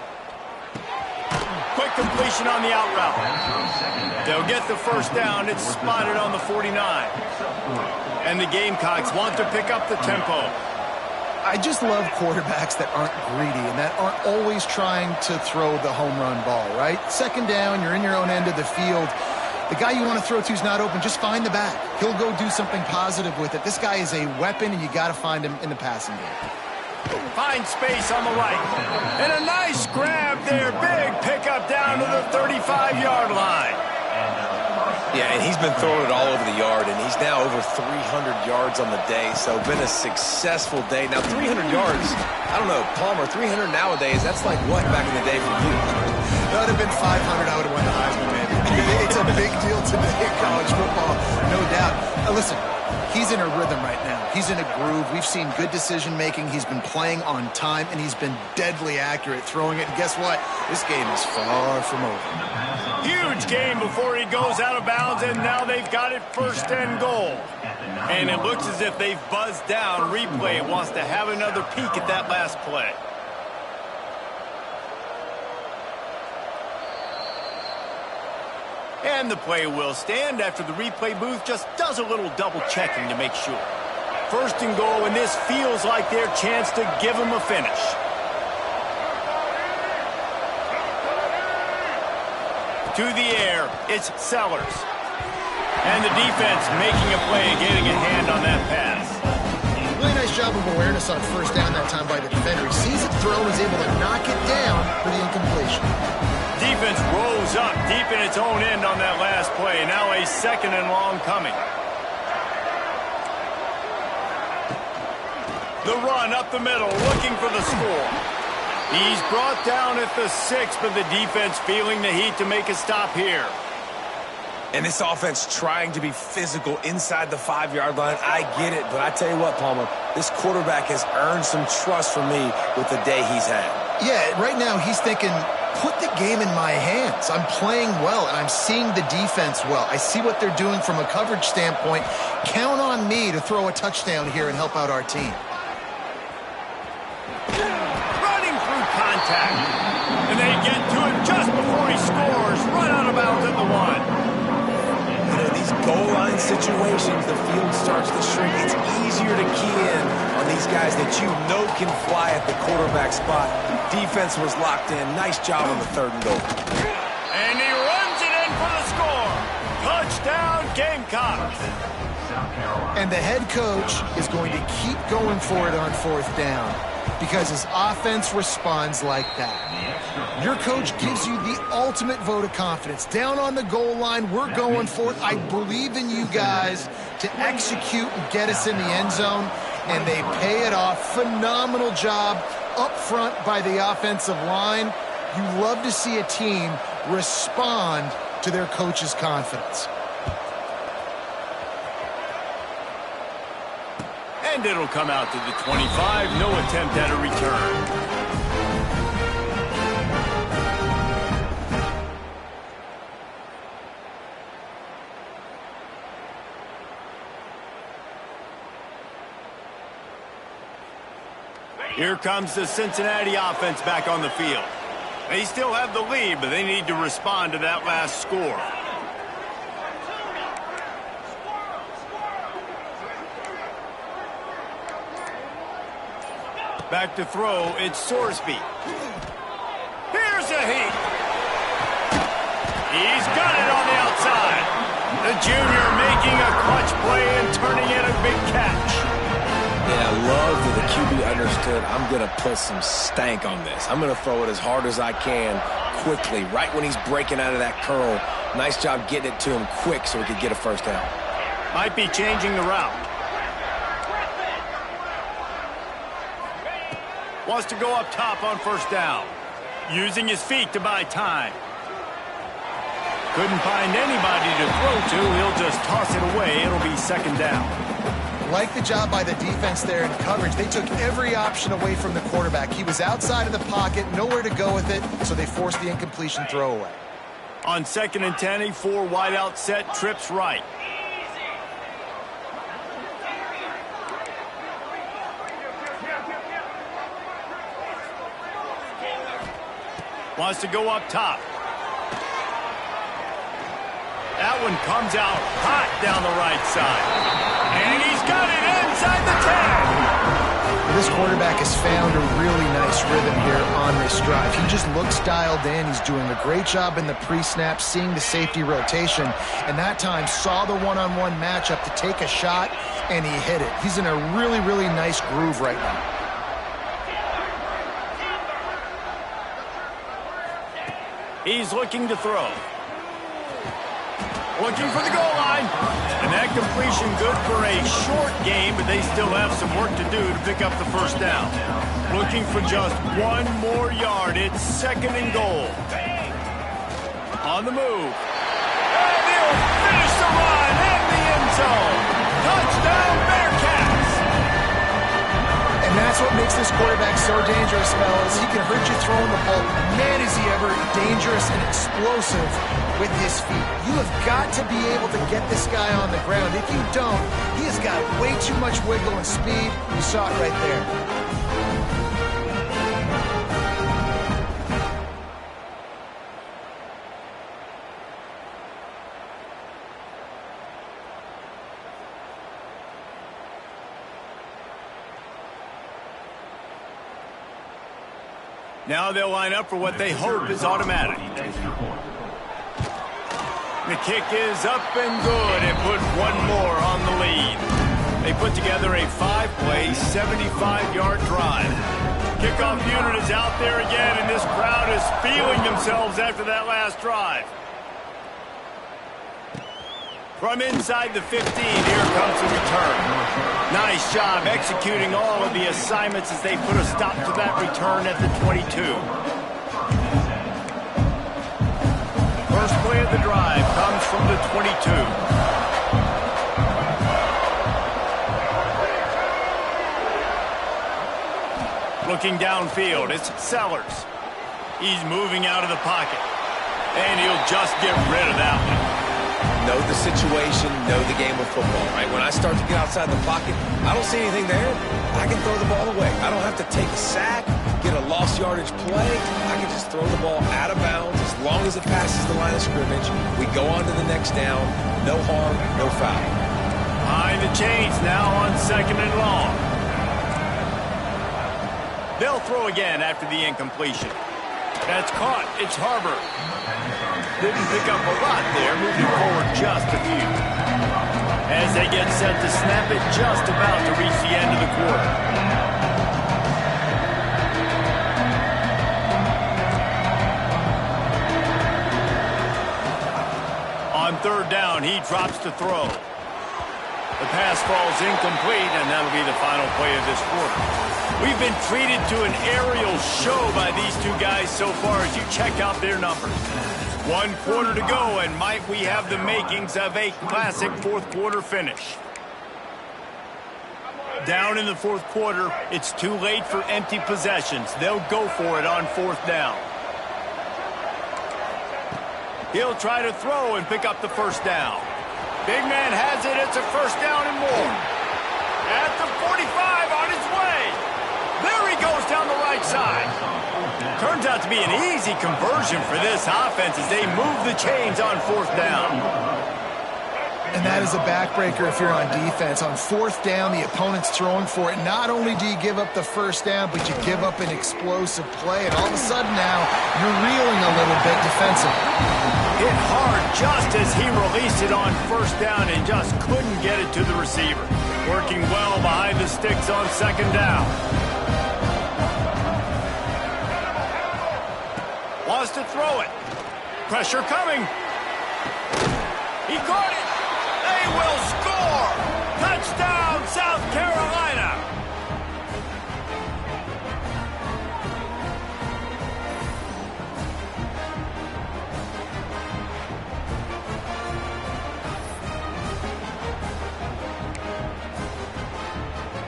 Quick completion on the out route. They'll get the first down. It's spotted on the 49. And the Gamecocks want to pick up the tempo. I just love quarterbacks that aren't greedy and that aren't always trying to throw the home run ball, right? Second down, you're in your own end of the field. The guy you want to throw to is not open. Just find the back. He'll go do something positive with it. This guy is a weapon, and you got to find him in the passing game. Find space on the right. And a nice grab there. Big pickup down to the 35-yard line. Yeah, and he's been throwing it all over the yard, and he's now over 300 yards on the day, so been a successful day. Now, 300 yards, I don't know, Palmer, 300 nowadays, that's like what back in the day for you? That would have been 500, I would have won the Heisman, man. It's a big deal today in college football, no doubt. Listen, he's in a rhythm right now. He's in a groove. We've seen good decision-making. He's been playing on time, and he's been deadly accurate throwing it. And guess what? This game is far from over. Huge game before he goes out of bounds, and now they've got it first and goal. And it looks as if they've buzzed down. Replay wants to have another peek at that last play. And the play will stand after the replay booth just does a little double checking to make sure. First and goal, and this feels like their chance to give them a finish. To the air, it's Sellers. And the defense making a play and getting a hand on that pass. Really nice job of awareness on first down that time by the defender. He sees it throw and is able to knock it down for the incompletion. Defense rose up deep in its own end on that last play. Now a second and long coming. The run up the middle, looking for the score. He's brought down at the 6, but the defense feeling the heat to make a stop here. And this offense trying to be physical inside the 5-yard line. I get it, but I tell you what, Palmer, this quarterback has earned some trust from me with the day he's had. Yeah, right now he's thinking, put the game in my hands. I'm playing well, and I'm seeing the defense well. I see what they're doing from a coverage standpoint. Count on me to throw a touchdown here and help out our team. Running through contact. And they get to him just before he scores. Run out of bounds at the 1. These goal line situations, the field starts to shrink. It's easier to key in on these guys that you know can fly at the quarterback spot. Defense was locked in. Nice job on the 3rd and goal. And he runs it in for the score. Touchdown, Gamecocks. And the head coach is going to keep going for it on 4th down because his offense responds like that. Your coach gives you the ultimate vote of confidence. Down on the goal line, we're going for it. I believe in you guys to execute and get us in the end zone, and they pay it off. Phenomenal job up front by the offensive line. You love to see a team respond to their coach's confidence. And it'll come out to the 25. No attempt at a return. Here comes the Cincinnati offense back on the field. They still have the lead, but they need to respond to that last score. Back to throw, it's Sorsby. Here's a heat. He's got it on the outside. The junior making a clutch play and turning in a big catch. And I love that the QB understood, I'm going to put some stank on this. I'm going to throw it as hard as I can quickly, right when he's breaking out of that curl. Nice job getting it to him quick so he could get a first down. Might be changing the route. Wants to go up top on first down. Using his feet to buy time. Couldn't find anybody to throw to. He'll just toss it away. It'll be second down. Like the job by the defense there in coverage. They took every option away from the quarterback. He was outside of the pocket, nowhere to go with it, so they forced the incompletion throwaway. On 2nd and 10, a 4 wide out set, trips right. Wants to go up top. That one comes out hot down the right side. And he's got it inside the 10. This quarterback has found a really nice rhythm here on this drive. He just looks dialed in. He's doing a great job in the pre-snap, seeing the safety rotation, and that time saw the one-on-one matchup to take a shot, and he hit it. He's in a really, really nice groove right now. He's looking to throw. Looking for the goal line. And that completion good for a short game, but they still have some work to do to pick up the first down. Looking for just one more yard. It's 2nd and goal. On the move. And he'll finish the run in the end zone. Touchdown, Bearcats! And that's what makes this quarterback so dangerous, fellas. He can hurt you throwing the ball. Man, is he ever dangerous and explosive with his feet. You have got to be able to get this guy on the ground. If you don't, he has got way too much wiggle and speed. You saw it right there. Now they'll line up for what they hope is automatic. The kick is up and good and put one more on the lead. They put together a 5-play, 75-yard drive. Kickoff unit is out there again, and this crowd is feeling themselves after that last drive. From inside the 15, here comes the return. Nice job executing all of the assignments as they put a stop to that return at the 22. First play of the drive comes from the 22. Looking downfield, it's Sellers. He's moving out of the pocket. And he'll just get rid of that one. Know the situation, know the game of football, right? When I start to get outside the pocket, I don't see anything there. I can throw the ball away. I don't have to take a sack, get a lost yardage play. I can just throw the ball out of bounds as long as it passes the line of scrimmage. We go on to the next down. No harm, no foul. Behind the chains now on 2nd and long. They'll throw again after the incompletion. That's caught. It's Harbor. Didn't pick up a lot there, moving forward just a few. As they get set to snap it, just about to reach the end of the quarter. On 3rd down, he drops to throw. The pass falls incomplete, and that'll be the final play of this quarter. We've been treated to an aerial show by these two guys so far as you check out their numbers. 1 quarter to go, and might we have the makings of a classic 4th quarter finish. Down in the 4th quarter, it's too late for empty possessions. They'll go for it on 4th down. He'll try to throw and pick up the first down. Big man has it. It's a first down and more. At the 45 on his way. There he goes down the right side. Turns out to be an easy conversion for this offense as they move the chains on 4th down. And that is a backbreaker if you're on defense. On 4th down, the opponent's throwing for it. Not only do you give up the first down, but you give up an explosive play. And all of a sudden now, you're reeling a little bit defensively. Hit hard just as he released it on 1st down and just couldn't get it to the receiver. Working well behind the sticks on 2nd down. Wants to throw it. Pressure coming. He caught it. They will score. Touchdown, South Carolina.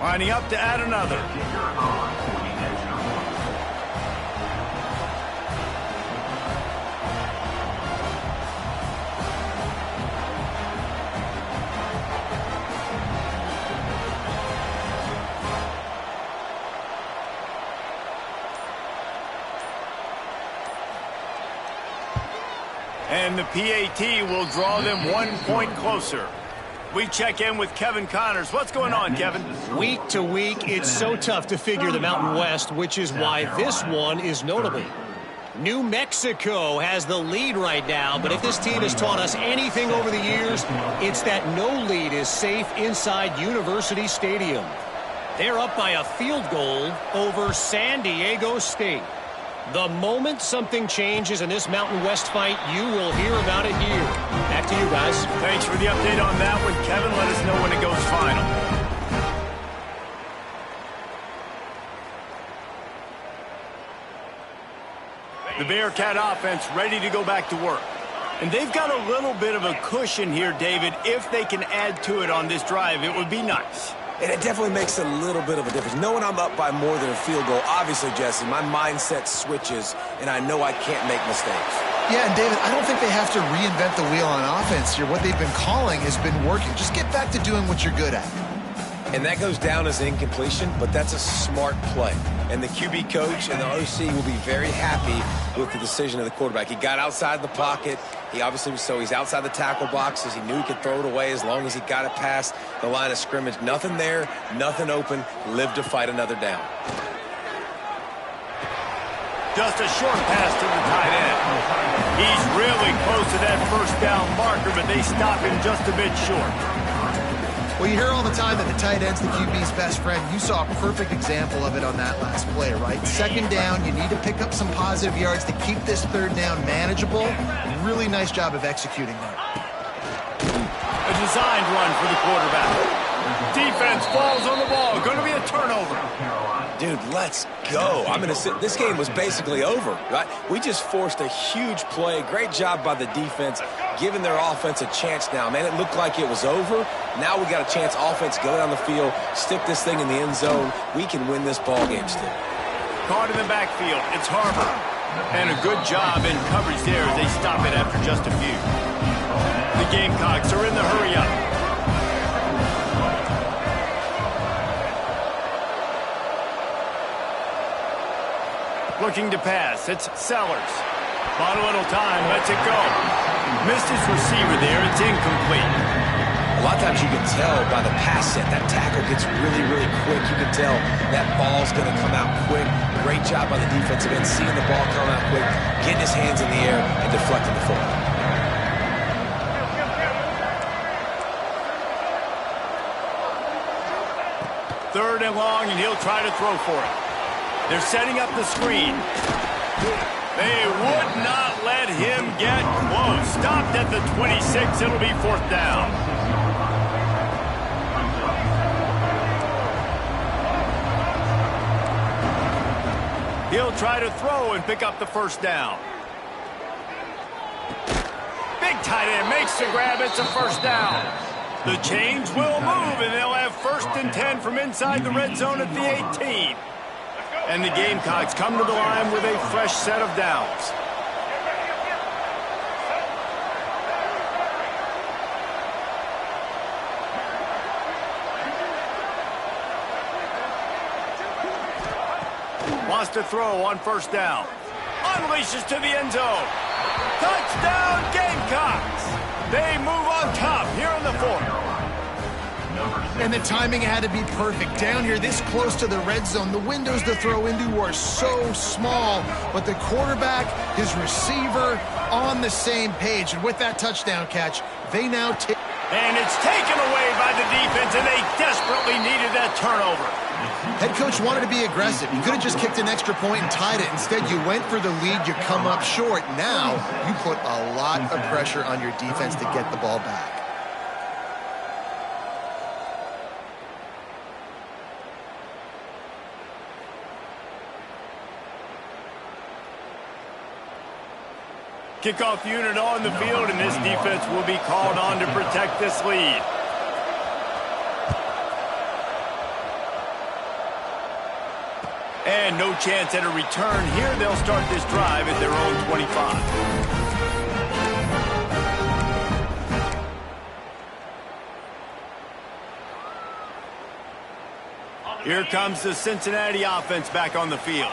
Lining up to add another. And the PAT will draw them 1 point closer. We check in with Kevin Connors. What's going on, Kevin? Week to week, it's so tough to figure the Mountain West, which is why this one is notable. New Mexico has the lead right now, but if this team has taught us anything over the years, it's that no lead is safe inside University Stadium. They're up by a field goal over San Diego State. The moment something changes in this Mountain West fight, you will hear about it here. Back to you guys. Thanks for the update on that one, Kevin. Let us know when it goes final. The Bearcat offense ready to go back to work. And they've got a little bit of a cushion here, David. If they can add to it on this drive, it would be nice. And it definitely makes a little bit of a difference. Knowing I'm up by more than a field goal, obviously, Jesse, my mindset switches, and I know I can't make mistakes. Yeah, and David, I don't think they have to reinvent the wheel on offense here. What they've been calling has been working. Just get back to doing what you're good at. And that goes down as an incompletion, but that's a smart play. And the QB coach and the OC will be very happy with the decision of the quarterback. He got outside the pocket. He obviously was he's outside the tackle boxes. He knew he could throw it away as long as he got it past the line of scrimmage. Nothing there, nothing open. Live to fight another down. Just a short pass to the tight end. He's really close to that first down marker, but they stop him just a bit short. Well, you hear all the time that the tight end's the QB's best friend. You saw a perfect example of it on that last play, right? Second down, you need to pick up some positive yards to keep this third down manageable. Really nice job of executing that. A designed run for the quarterback. Defense falls on the ball. Going to be a turnover. Dude, let's go. I'm going to sit. This game was basically over, right? We just forced a huge play. Great job by the defense, giving their offense a chance now. Man, it looked like it was over. Now we got a chance. Offense, go down the field, stick this thing in the end zone. We can win this ball game still. Caught in the backfield. It's Harbor. And a good job in coverage there as they stop it after just a few. The Gamecocks are in the hurry-up. Looking to pass. It's Sellers. Bought a little time. Lets it go. Missed his receiver there. It's incomplete. A lot of times you can tell by the pass set, that tackle gets really, really quick. You can tell that ball's going to come out quick. Great job by the defensive end, seeing the ball come out quick, getting his hands in the air, and deflecting the football. Third and long, and he'll try to throw for it. They're setting up the screen. They would not let him get close. Stopped at the 26. It'll be fourth down. He'll try to throw and pick up the first down. Big tight end makes the grab. It's a first down. The chains will move, and they'll have first and 10 from inside the red zone at the 18. And the Gamecocks come to the line with a fresh set of downs. Wants to throw on first down. Unleashes to the end zone. Touchdown Gamecocks! They move on top here in the fourth. And the timing had to be perfect. Down here, this close to the red zone, the windows to throw into are so small, but the quarterback, his receiver, on the same page. And with that touchdown catch, they now take... And it's taken away by the defense, and they desperately needed that turnover. Head coach wanted to be aggressive. You could have just kicked an extra point and tied it. Instead, you went for the lead. You come up short. Now, you put a lot of pressure on your defense to get the ball back. Kickoff unit on the field, and this defense will be called on to protect this lead. And no chance at a return here. They'll start this drive at their own 25. Here comes the Cincinnati offense back on the field.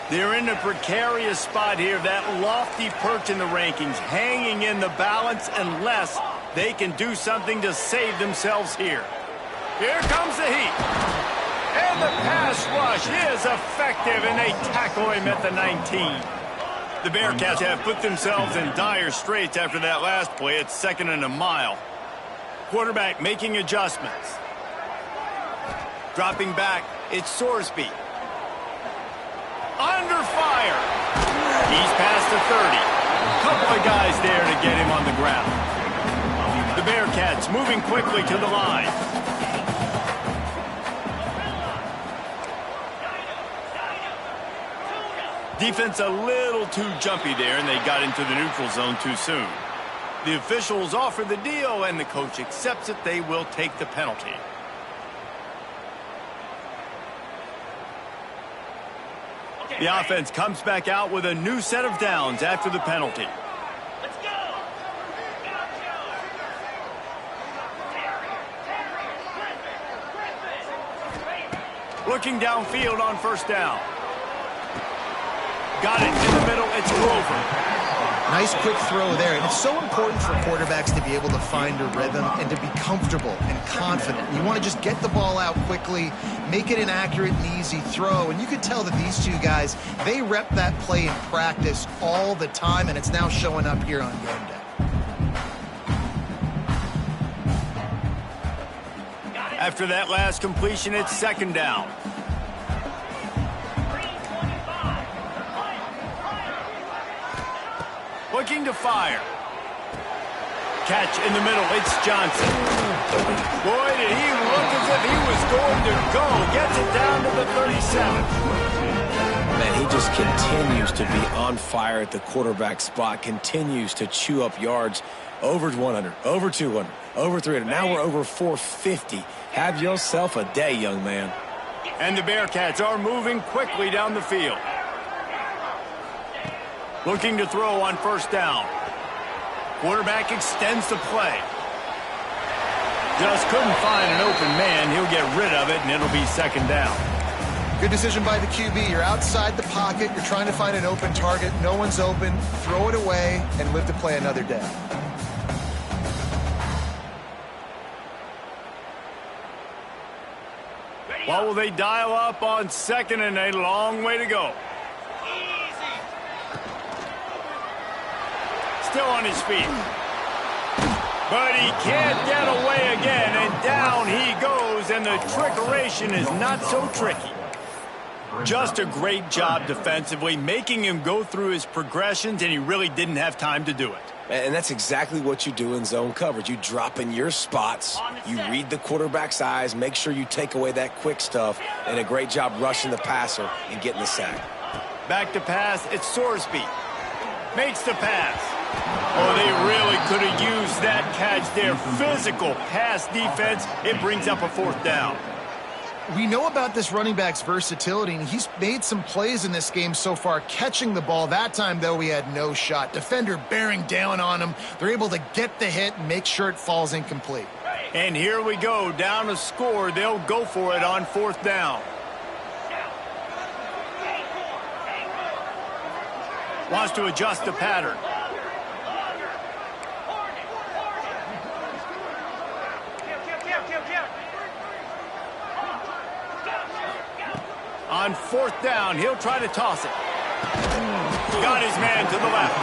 They're in a precarious spot here, that lofty perch in the rankings, hanging in the balance unless they can do something to save themselves here. Here comes the heat. And the pass rush is effective, and they tackle him at the 19. The Bearcats have put themselves in dire straits after that last play. It's 2nd and a mile. Quarterback making adjustments. Dropping back, it's Sorsby. Under fire. He's past the 30. Couple of guys there to get him on the ground. The Bearcats moving quickly to the line. Defense a little too jumpy there, and they got into the neutral zone too soon. The officials offer the deal, and the coach accepts it. They will take the penalty. The offense comes back out with a new set of downs after the penalty. Let's go! Looking downfield on 1st down. Got it in the middle. It's Grover. Nice quick throw there. And it's so important for quarterbacks to be able to find a rhythm and to be comfortable and confident. You want to just get the ball out quickly, make it an accurate and easy throw. And you could tell that these two guys, they rep that play in practice all the time, and it's now showing up here on game day. After that last completion, it's 2nd down. Looking to fire. Catch in the middle. It's Johnson. Boy, did he look as if he was going to go. Gets it down to the 37. Man, he just continues to be on fire at the quarterback spot, continues to chew up yards. Over 100, over 200, over 300. Now we're over 450. Have yourself a day, young man. And the Bearcats are moving quickly down the field. Looking to throw on 1st down. Quarterback extends the play. Just couldn't find an open man. He'll get rid of it, and it'll be 2nd down. Good decision by the QB. You're outside the pocket. You're trying to find an open target. No one's open. Throw it away and live to play another day. What will they dial up on 2nd and a long way to go? Still on his feet. But he can't get away again, and down he goes, and the trickeration is not so tricky. Just a great job defensively, making him go through his progressions, and he really didn't have time to do it. And that's exactly what you do in zone coverage. You drop in your spots, you read the quarterback's eyes, make sure you take away that quick stuff, and a great job rushing the passer and getting the sack. Back to pass, it's Sorsby. Makes the pass. Oh, they really could have used that catch there. Physical pass defense. It brings up a 4th down. We know about this running back's versatility, and he's made some plays in this game so far, catching the ball. That time, though, he had no shot. Defender bearing down on him. They're able to get the hit and make sure it falls incomplete. And here we go. Down a score. They'll go for it on 4th down. Wants to adjust the pattern. On 4th down, he'll try to toss it. Got his man to the left.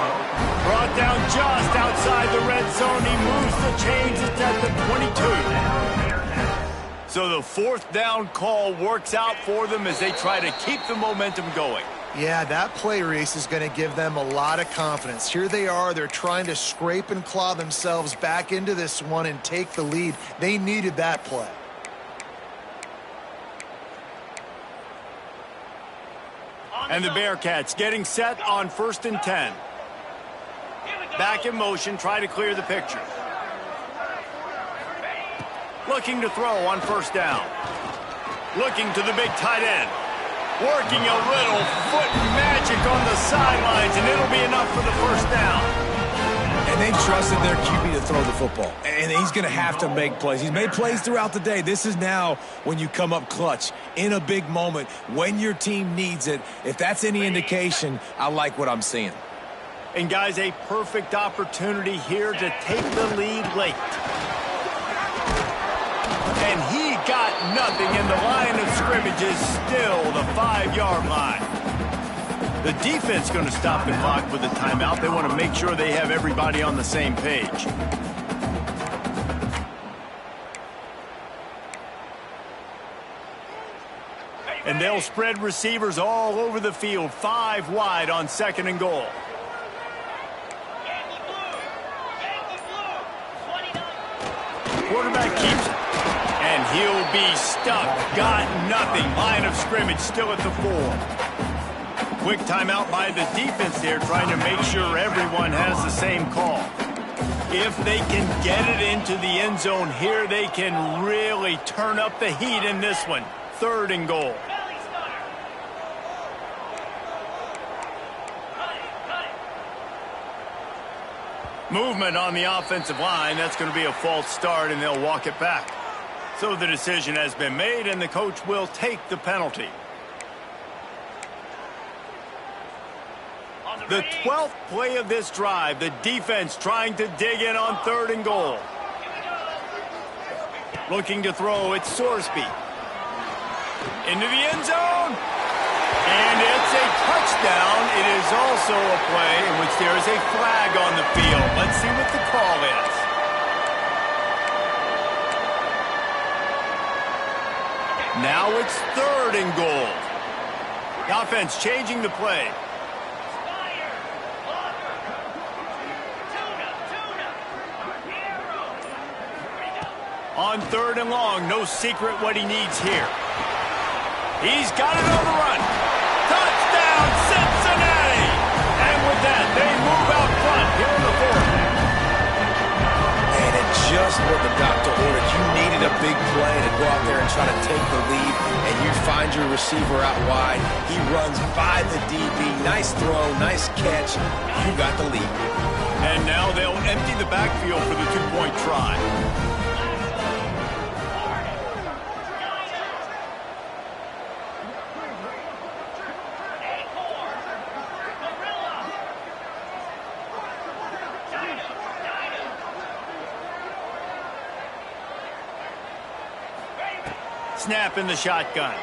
Brought down just outside the red zone. He moves the chains. It's at the 22. So the 4th down call works out for them as they try to keep the momentum going. Yeah, that play, Reese, is going to give them a lot of confidence. Here they are. They're trying to scrape and claw themselves back into this one and take the lead. They needed that play. And the Bearcats getting set on 1st and 10. Back in motion, try to clear the picture. Looking to throw on 1st down. Looking to the big tight end. Working a little foot magic on the sidelines, and it'll be enough for the 1st down. And they've trusted their QB to throw the football. And he's going to have to make plays. He's made plays throughout the day. This is now when you come up clutch in a big moment when your team needs it. If that's any indication, I like what I'm seeing. And, guys, a perfect opportunity here to take the lead late. And he got nothing, and the line of scrimmage is still the 5-yard line. The defense going to stop the clock with a timeout. They want to make sure they have everybody on the same page. And they'll spread receivers all over the field, 5 wide on 2nd and goal. Quarterback keeps it. And he'll be stuck. Got nothing. Line of scrimmage still at the 4. Quick timeout by the defense there, trying to make sure everyone has the same call. If they can get it into the end zone here, they can really turn up the heat in this one. 3rd and goal. Movement on the offensive line. That's going to be a false start, and they'll walk it back. So the decision has been made, and the coach will take the penalty. The 12th play of this drive, the defense trying to dig in on 3rd and goal. Looking to throw, it's Sorsby. Into the end zone. And it's a touchdown. It is also a play in which there is a flag on the field. Let's see what the call is. Now it's 3rd and goal. The offense changing the play. On 3rd and long, no secret what he needs here. He's got it on the run. Touchdown, Cincinnati! And with that, they move out front here in the 4th. And it just what the doctor ordered. You needed a big play to go out there and try to take the lead, and you find your receiver out wide. He runs by the DB. Nice throw, nice catch. You got the lead. And now they'll empty the backfield for the 2-point try. Snap in the shotgun.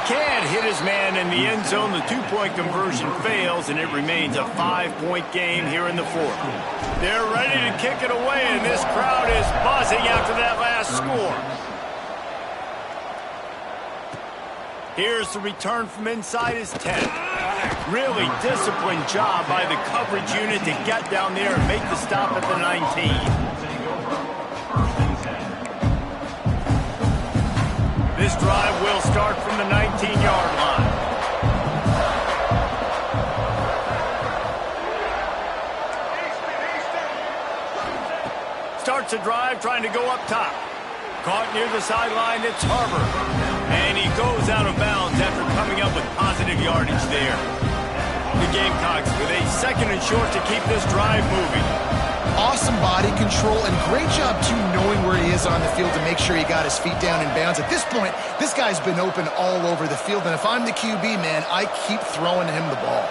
Can't hit his man in the end zone. The 2-point conversion fails, and it remains a 5-point game here in the 4th. They're ready to kick it away, and this crowd is buzzing after that last score. Here's the return from inside his 10. Really disciplined job by the coverage unit to get down there and make the stop at the 19. This drive will start from the 19-yard line. Starts a drive trying to go up top. Caught near the sideline, it's Harbor. And he goes out of bounds after coming up with positive yardage there. The Gamecocks with a 2nd and short to keep this drive moving. Awesome body control and great job, too, knowing where he is on the field to make sure he got his feet down in bounds. At this point, this guy's been open all over the field, and if I'm the QB, man, I keep throwing him the ball.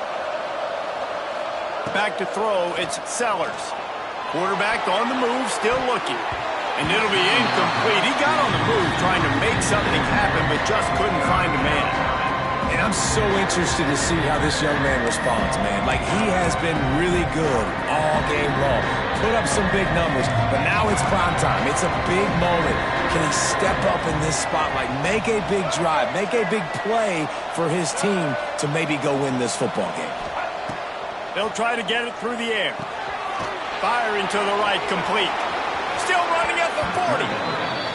Back to throw, it's Sellers. Quarterback on the move, still looking. And it'll be incomplete. He got on the move trying to make something happen, but just couldn't find a man. And I'm so interested to see how this young man responds, man. Like, he has been really good all game long. Put up some big numbers, but now it's prime time. It's a big moment. Can he step up in this spotlight, make a big drive, make a big play for his team to maybe go win this football game? They'll try to get it through the air. Firing to the right, complete. Still running at the 40.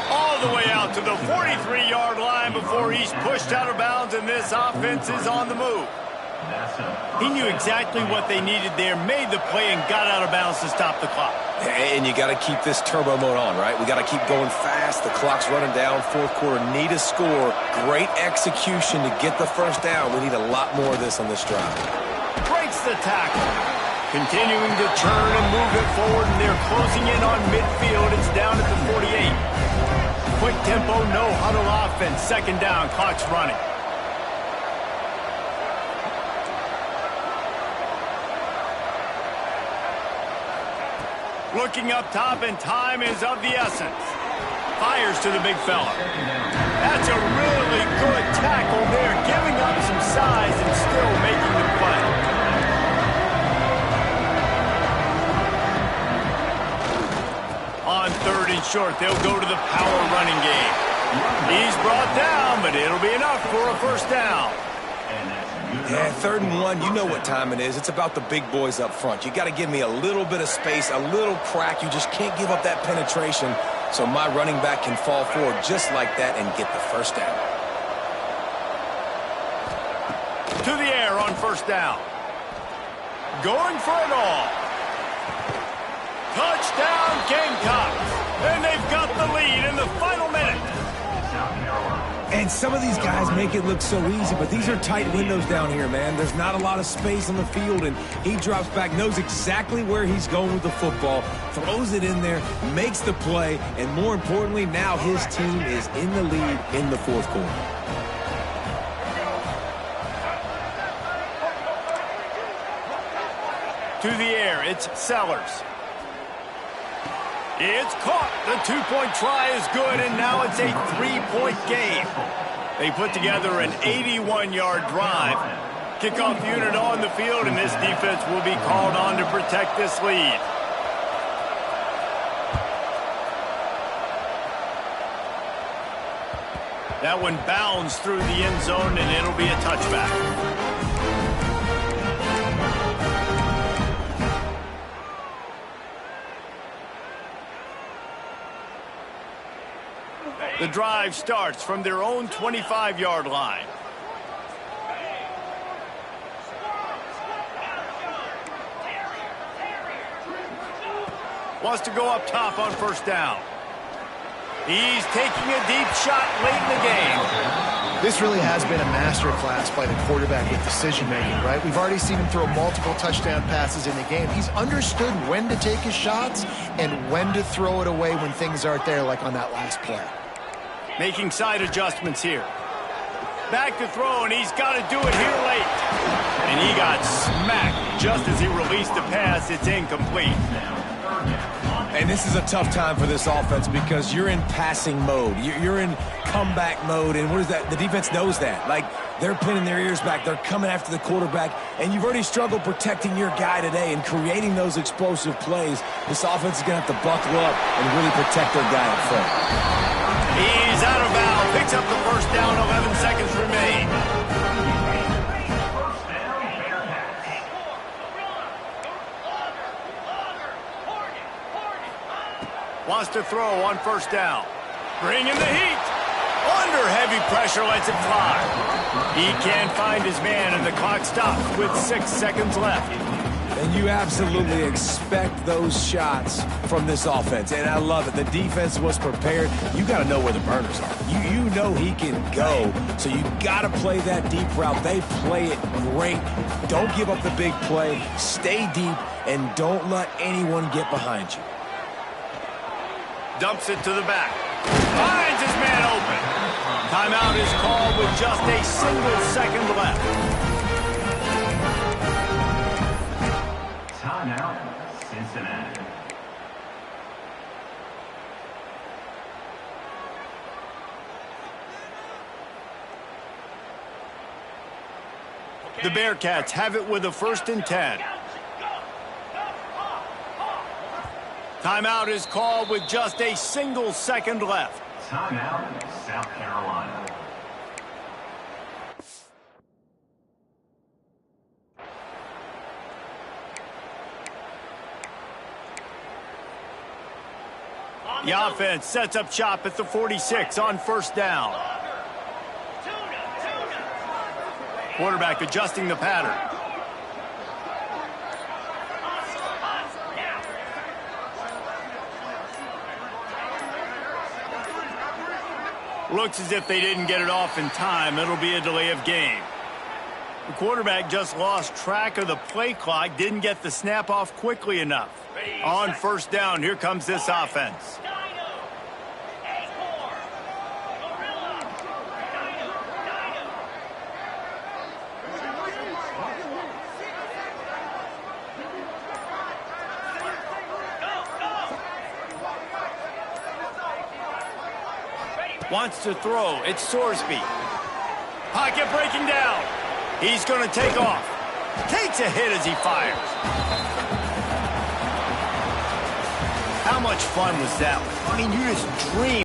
All the way out to the 43-yard line before he's pushed out of bounds, and this offense is on the move. He knew exactly what they needed there, made the play, and got out of bounds to stop the clock. And you got to keep this turbo mode on, right? We got to keep going fast. The clock's running down. 4th quarter, need a score. Great execution to get the first down. We need a lot more of this on this drive. Breaks the tackle. Continuing to turn and move it forward, and they're closing in on midfield. It's down at the 48. Quick tempo, no huddle offense. Second down, clock's running. Looking up top, and time is of the essence. Fires to the big fella. That's a really good tackle there, giving up some size and still making the play. On third and short, they'll go to the power running game. He's brought down, but it'll be enough for a first down. Yeah, 3rd and 1, you know what time it is. It's about the big boys up front. You got to give me a little bit of space, a little crack. You just can't give up that penetration so my running back can fall forward just like that and get the first down. To the air on first down. Going for it all. Touchdown, Gamecocks. And they've got the lead in the final minute. And some of these guys make it look so easy, but these are tight windows down here, man. There's not a lot of space on the field, and he drops back, knows exactly where he's going with the football, throws it in there, makes the play, and more importantly, now his team is in the lead in the 4th quarter. To the air, it's Sellers. It's caught. The 2-point try is good, and now it's a 3-point game. They put together an 81-yard drive. Kickoff unit on the field, and this defense will be called on to protect this lead. That one bounds through the end zone, and it'll be a touchback. The drive starts from their own 25-yard line. Wants to go up top on first down. He's taking a deep shot late in the game. This really has been a masterclass by the quarterback with decision-making, right? We've already seen him throw multiple touchdown passes in the game. He's understood when to take his shots and when to throw it away when things aren't there, like on that last play. Making side adjustments here. Back to throw, and he's got to do it here late. And he got smacked just as he released the pass. It's incomplete. And this is a tough time for this offense because you're in passing mode. You're in comeback mode, and what is that? The defense knows that. Like, they're pinning their ears back. They're coming after the quarterback, and you've already struggled protecting your guy today and creating those explosive plays. This offense is going to have to buckle up and really protect their guy up front. He's out of bounds. Picks up the first down. 11 seconds remain. Wants to throw on first down. Bringing the heat. Under heavy pressure, lets it fly. He can't find his man, and the clock stops with 6 seconds left. And you absolutely expect those shots from this offense, and I love it. The defense was prepared. You got to know where the burners are. You know he can go, so you got to play that deep route. They play it great. Don't give up the big play. Stay deep, and don't let anyone get behind you. Dumps it to the back. Finds his man open. Timeout is called with just a single second left. Timeout, Cincinnati. The Bearcats have it with a 1st and 10. Timeout is called with just a single second left. Timeout, South Carolina. The offense sets up shop at the 46 on first down. Quarterback adjusting the pattern. Looks as if they didn't get it off in time. It'll be a delay of game. The quarterback just lost track of the play clock, didn't get the snap off quickly enough. On first down, here comes this offense. Wants to throw. It's Sorsby. Pocket breaking down. He's going to take off. Takes a hit as he fires. How much fun was that? I mean, you just dream